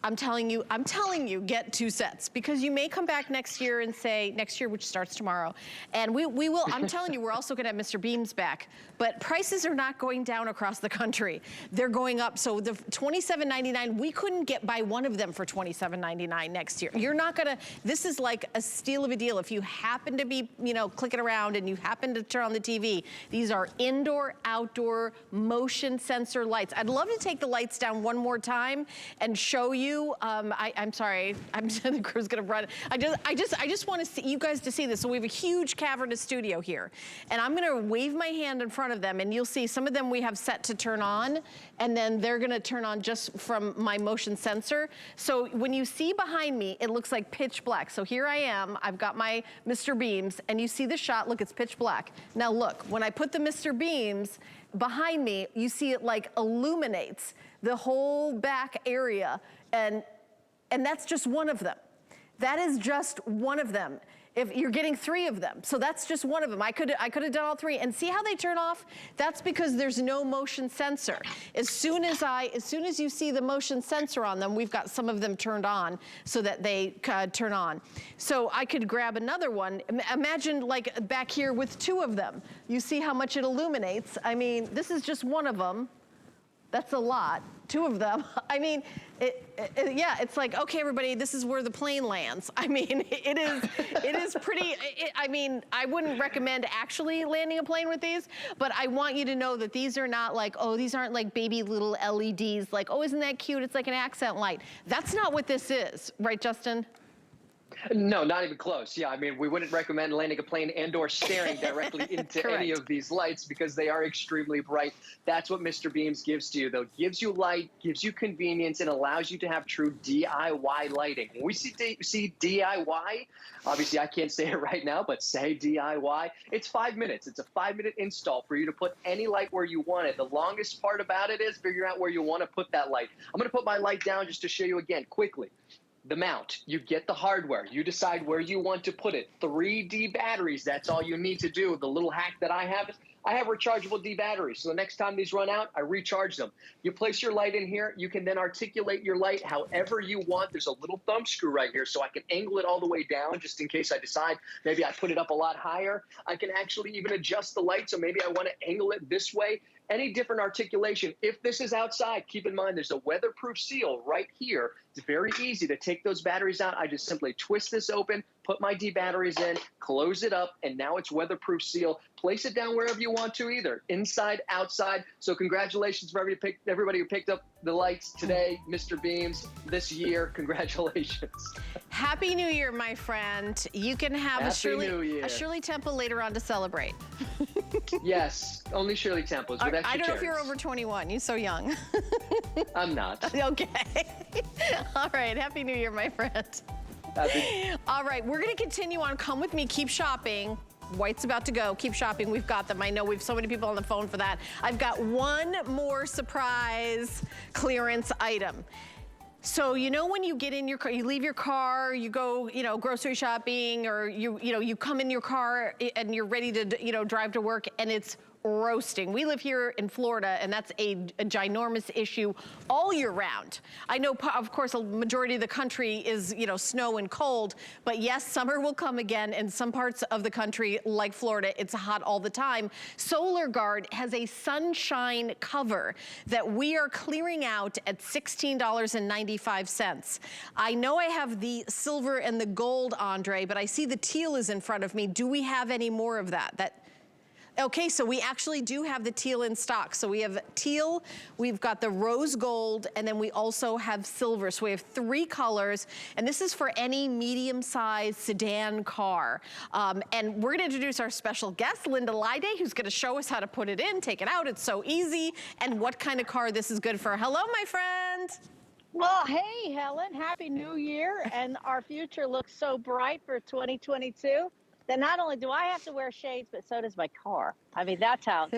I'm telling you, get 2 sets, because you may come back next year and say, next year, which starts tomorrow, and we will, I'm telling you, we're also gonna have Mr. Beams back, but prices are not going down across the country. They're going up. So the $27.99, we couldn't buy one of them for $27.99 next year. You're not gonna, this is like a steal of a deal. If you happen to be, you know, clicking around and you happen to turn on the TV, these are indoor, outdoor, motion sensor lights. I'd love to take the lights down one more time and show you. I'm sorry, the crew's gonna run. I just want to see you guys to see this. So we have a huge cavernous studio here, and I'm gonna wave my hand in front of them, and you'll see some of them we have set to turn on, and then they're gonna turn on just from my motion sensor. So when you see behind me, it looks like pitch black. So here I am, I've got my Mr. Beams, and you see the shot, look, it's pitch black. Now look, when I put the Mr. Beams behind me, you see it like illuminates the whole back area. And that's just one of them. That is just one of them. If you're getting 3 of them, so that's just one of them. I could have done all 3. And see how they turn off? That's because there's no motion sensor. As soon as you see the motion sensor on them, we've got some of them turned on so that they turn on. So I could grab another one. Imagine like back here with 2 of them. You see how much it illuminates? I mean, this is just one of them. That's a lot. 2 of them. I mean, yeah, it's like, okay, everybody, this is where the plane lands. I mean, it is pretty, I mean, I wouldn't recommend actually landing a plane with these, but I want you to know that these are not like, oh, these aren't like baby little LEDs, like, oh, isn't that cute? It's like an accent light. That's not what this is, right, Justin? No, not even close. Yeah, I mean, we wouldn't recommend landing a plane and or staring directly into any of these lights because they are extremely bright. That's what Mr. Beams gives to you, though. Gives you light, gives you convenience, and allows you to have true DIY lighting. When we see DIY, obviously I can't say it right now, but say DIY, it's 5 minutes. It's a 5-minute install for you to put any light where you want it. The longest part about it is figuring out where you want to put that light. I'm going to put my light down just to show you again quickly. The mount, you get the hardware, you decide where you want to put it. 3D batteries, that's all you need to do. The little hack that I have is I have rechargeable D batteries. So the next time these run out, I recharge them. You place your light in here. You can then articulate your light however you want. There's a little thumb screw right here, so I can angle it all the way down just in case I decide maybe I put it up a lot higher. I can actually even adjust the light, so maybe I want to angle it this way. Any different articulation. If this is outside, keep in mind there's a weatherproof seal right here. It's very easy to take those batteries out. I just simply twist this open, put my D batteries in, close it up, and now it's weatherproof seal. Place it down wherever you want to, either inside, outside. So congratulations for everybody who picked up the lights today, Mr. Beams, this year. Congratulations. Happy New Year, my friend. You can have a Shirley Temple later on to celebrate. Yes, only Shirley Temples with extra I don't know if cherries. you're over 21. You're so young. I'm not. Okay. All right. Happy New Year, my friend. All right. We're going to continue on. Come with me. Keep shopping. White's about to go. Keep shopping. We've got them. I know we've so many people on the phone for that. I've got one more surprise clearance item. So, you know, when you get in your car, you leave your car, you go, you know, grocery shopping, or you come in your car and you're ready to, drive to work, and it's roasting. We live here in Florida, and that's a ginormous issue all year round. I know, of course, a majority of the country is, snow and cold, but yes, summer will come again. In some parts of the country, like Florida, it's hot all the time. Solar Guard has a sunshine cover that we are clearing out at $16.95. I know I have the silver and the gold, Andre, but I see the teal is in front of me. Do we have any more of that? Okay, so we actually do have the teal in stock. So we have teal, we've got the rose gold, and then we also have silver. So we have 3 colors, and this is for any medium-sized sedan car. And we're gonna introduce our special guest, Linda Lyday, who's gonna show us how to put it in, take it out. It's so easy, and what kind of car this is good for. Hello, my friend. Well, hey, Helen, Happy New Year. And our future looks so bright for 2022. Then not only do I have to wear shades, but so does my car. I mean, that's how,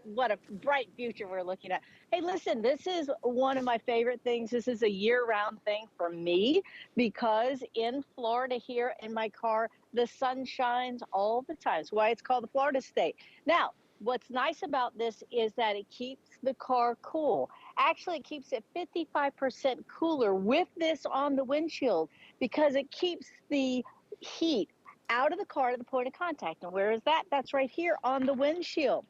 what a bright future we're looking at. Hey, listen, this is one of my favorite things. This is a year-round thing for me because in Florida here in my car, the sun shines all the time. That's why it's called the Florida State. Now, what's nice about this is that it keeps the car cool. Actually, it keeps it 55% cooler with this on the windshield because it keeps the heat out of the car to the point of contact. And where is that? That's right here on the windshield.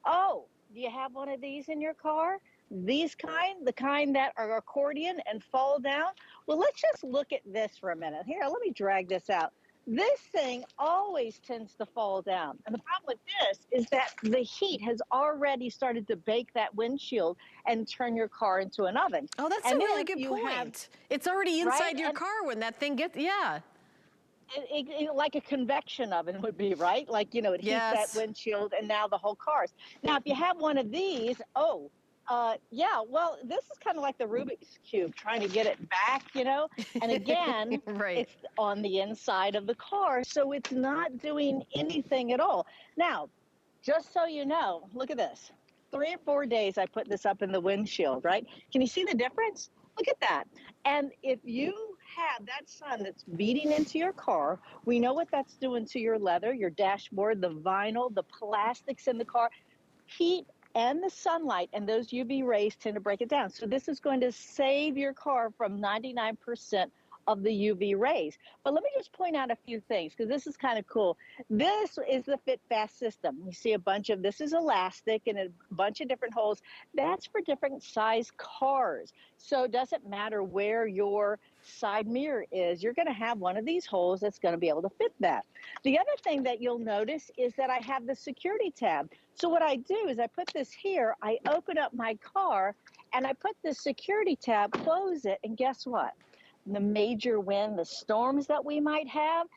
Oh, do you have one of these in your car? These kind, the kind that are accordion and fall down? Well, let's just look at this for a minute. Here, let me drag this out. This thing always tends to fall down. And the problem with this is that the heat has already started to bake that windshield and turn your car into an oven. Oh, that's a really good point. It's already inside your car when that thing gets, like a convection oven would be, right? Like, it heats that windshield and now the whole car's. Now, if you have one of these, well, this is kind of like the Rubik's Cube, trying to get it back, And again, It's on the inside of the car, so it's not doing anything at all. Now, just so you know, look at this. 3 or 4 days I put this up in the windshield, right? Can you see the difference? Look at that. And if you have that sun that's beating into your car, we know what that's doing to your leather, your dashboard, the vinyl, the plastics in the car. Heat and the sunlight and those UV rays tend to break it down. So this is going to save your car from 99% of the UV rays. But let me just point out a few things, because this is kind of cool. This is the Fit Fast system. You see a bunch of, this is elastic and a bunch of different holes. That's for different size cars. So it doesn't matter where your side mirror is, you're going to have one of these holes that's going to be able to fit that. The other thing that you'll notice is that I have the security tab. So what I do is I put this here, I open up my car, and I put the security tab, close it, and guess what? The major wind, the storms that we might have,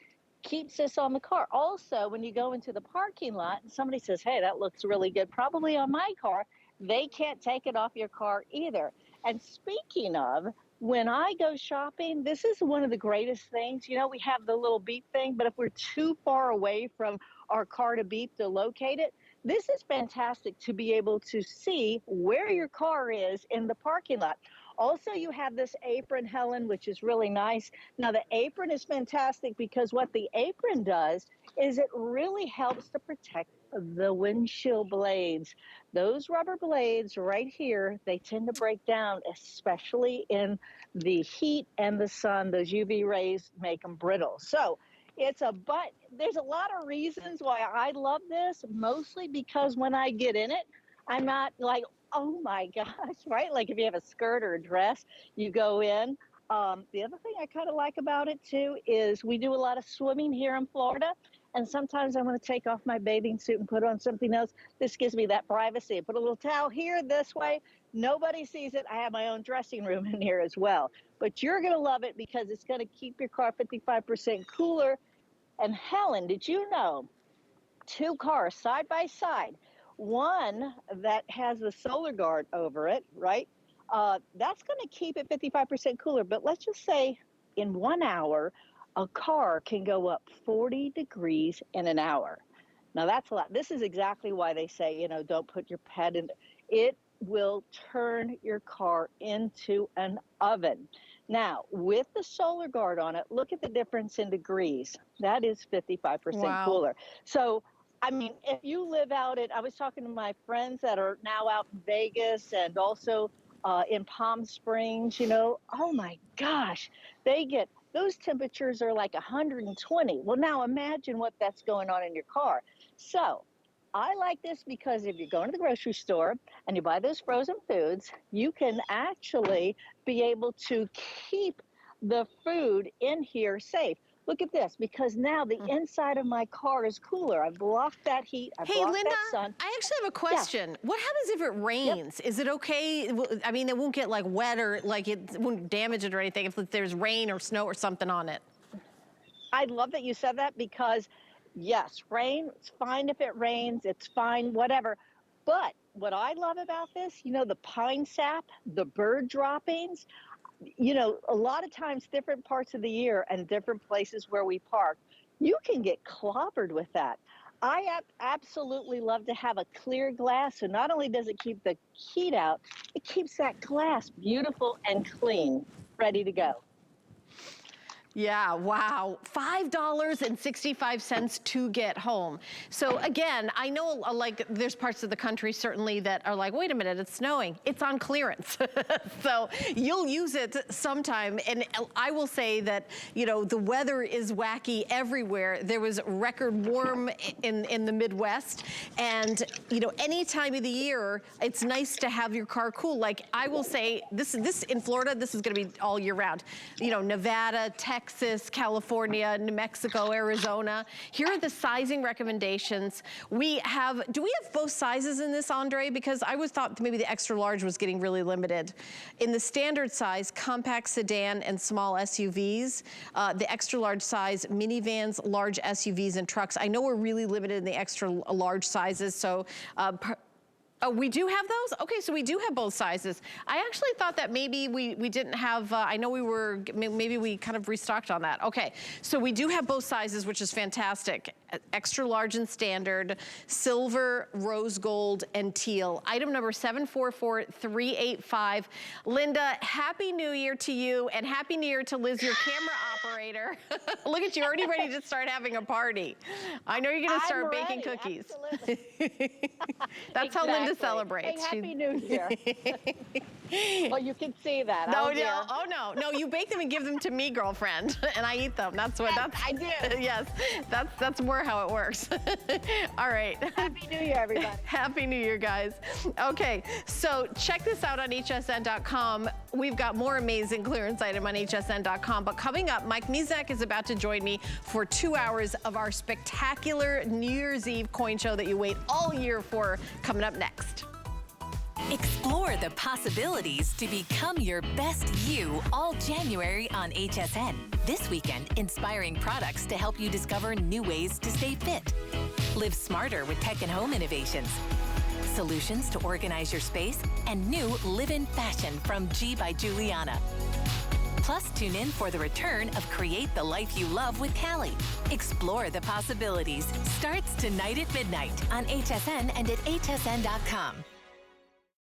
keeps this on the car. Also, when you go into the parking lot and somebody says, hey, that looks really good, probably on my car, they can't take it off your car either. And speaking of, when I go shopping, this is one of the greatest things. You know, we have the little beep thing, but if we're too far away from our car to beep to locate it, this is fantastic to be able to see where your car is in the parking lot. Also, you have this apron, Helen, which is really nice. Now, the apron is fantastic because what the apron does is it really helps to protect the windshield blades. Those rubber blades right here, they tend to break down, especially in the heat and the sun. Those UV rays make them brittle. So it's but there's a lot of reasons why I love this, mostly because when I get in it, I'm not like, oh my gosh, right? Like if you have a skirt or a dress, you go in. The other thing I kind of like about it too is we do a lot of swimming here in Florida. And sometimes I want to take off my bathing suit and put on something else. This gives me that privacy. I put a little towel here this way. Nobody sees it. I have my own dressing room in here as well. But you're going to love it because it's going to keep your car 55% cooler. And Helen, did you know 2 cars side by side, one that has the solar guard over it, right? That's going to keep it 55% cooler. But let's just say in 1 hour, a car can go up 40 degrees in an hour. Now that's a lot. This is exactly why they say, you know, don't put your pet in. It will turn your car into an oven. Now, with the solar guard on it, look at the difference in degrees. That is 55% cooler. So, I mean, if you live out I was talking to my friends that are now out in Vegas and also in Palm Springs, you know, oh my gosh, those temperatures are like 120. Well, now imagine what that's going on in your car. So I like this because if you're going to the grocery store and you buy those frozen foods, you can actually be able to keep the food in here safe. Look at this, because now the inside of my car is cooler. I've blocked that heat. I've blocked that sun. I actually have a question. Yeah. What happens if it rains? Yep. Is it okay? I mean, it won't get like wet or like it won't damage it or anything if there's rain or snow or something on it. I love that you said that because, yes, rain, it's fine if it rains. It's fine, whatever. But what I love about this, you know, the pine sap, the bird droppings, you know, a lot of times different parts of the year and different places where we park, you can get clobbered with that. I absolutely love to have a clear glass. So not only does it keep the heat out, it keeps that glass beautiful and clean, ready to go. Yeah, wow. $5.65 to get home. So again, I know like there's parts of the country certainly that are like, wait a minute, it's snowing. It's on clearance. So you'll use it sometime. And I will say that, you know, the weather is wacky everywhere. There was record warm in the Midwest. And, you know, any time of the year, it's nice to have your car cool. Like I will say, this in Florida, this is gonna be all year round. You know, Nevada, Texas, California, New Mexico, Arizona. Here are the sizing recommendations. Do we have both sizes in this, Andre? Because I was thought maybe the extra large was getting really limited. In the standard size, compact sedan and small SUVs, the extra large size, minivans, large SUVs and trucks. I know we're really limited in the extra large sizes, so oh, we do have those? Okay, so we do have both sizes. I actually thought that maybe we didn't have, I know maybe we kind of restocked on that. Okay, so we do have both sizes, which is fantastic. extra large and standard, silver, rose gold, and teal. Item number 744385. Linda, Happy New Year to you, and Happy New Year to Liz, your camera operator. Look at you, already ready to start having a party. I know you're gonna start baking cookies. That's how Linda celebrates. Hey, Happy New Year. Well, you can see that. No, no, you bake them and give them to me, girlfriend, and I eat them. That's what, I do. Yes, that's more how it works. All right. Happy New Year, everybody. Happy New Year, guys. Okay, so check this out on hsn.com. We've got more amazing clearance item on hsn.com, but coming up, Mike Mizek is about to join me for 2 hours of our spectacular New Year's Eve coin show that you wait all year for, coming up next. Explore the possibilities to become your best you all January on HSN. This weekend, inspiring products to help you discover new ways to stay fit. Live smarter with tech and home innovations. Solutions to organize your space and new live-in fashion from G by Juliana. Plus, tune in for the return of Create the Life You Love with Callie. Explore the possibilities. Starts tonight at midnight on HSN and at hsn.com.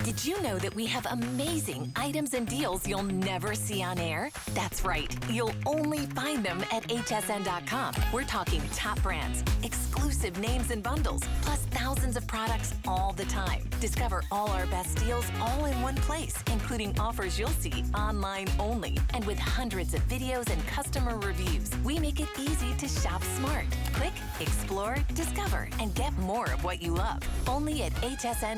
Did you know that we have amazing items and deals you'll never see on air? That's right, you'll only find them at hsn.com. We're talking top brands, exclusive names and bundles, plus thousands of products all the time. Discover all our best deals all in one place, including offers you'll see online only. And with hundreds of videos and customer reviews, we make it easy to shop smart. Click, explore, discover, and get more of what you love. Only at HSN.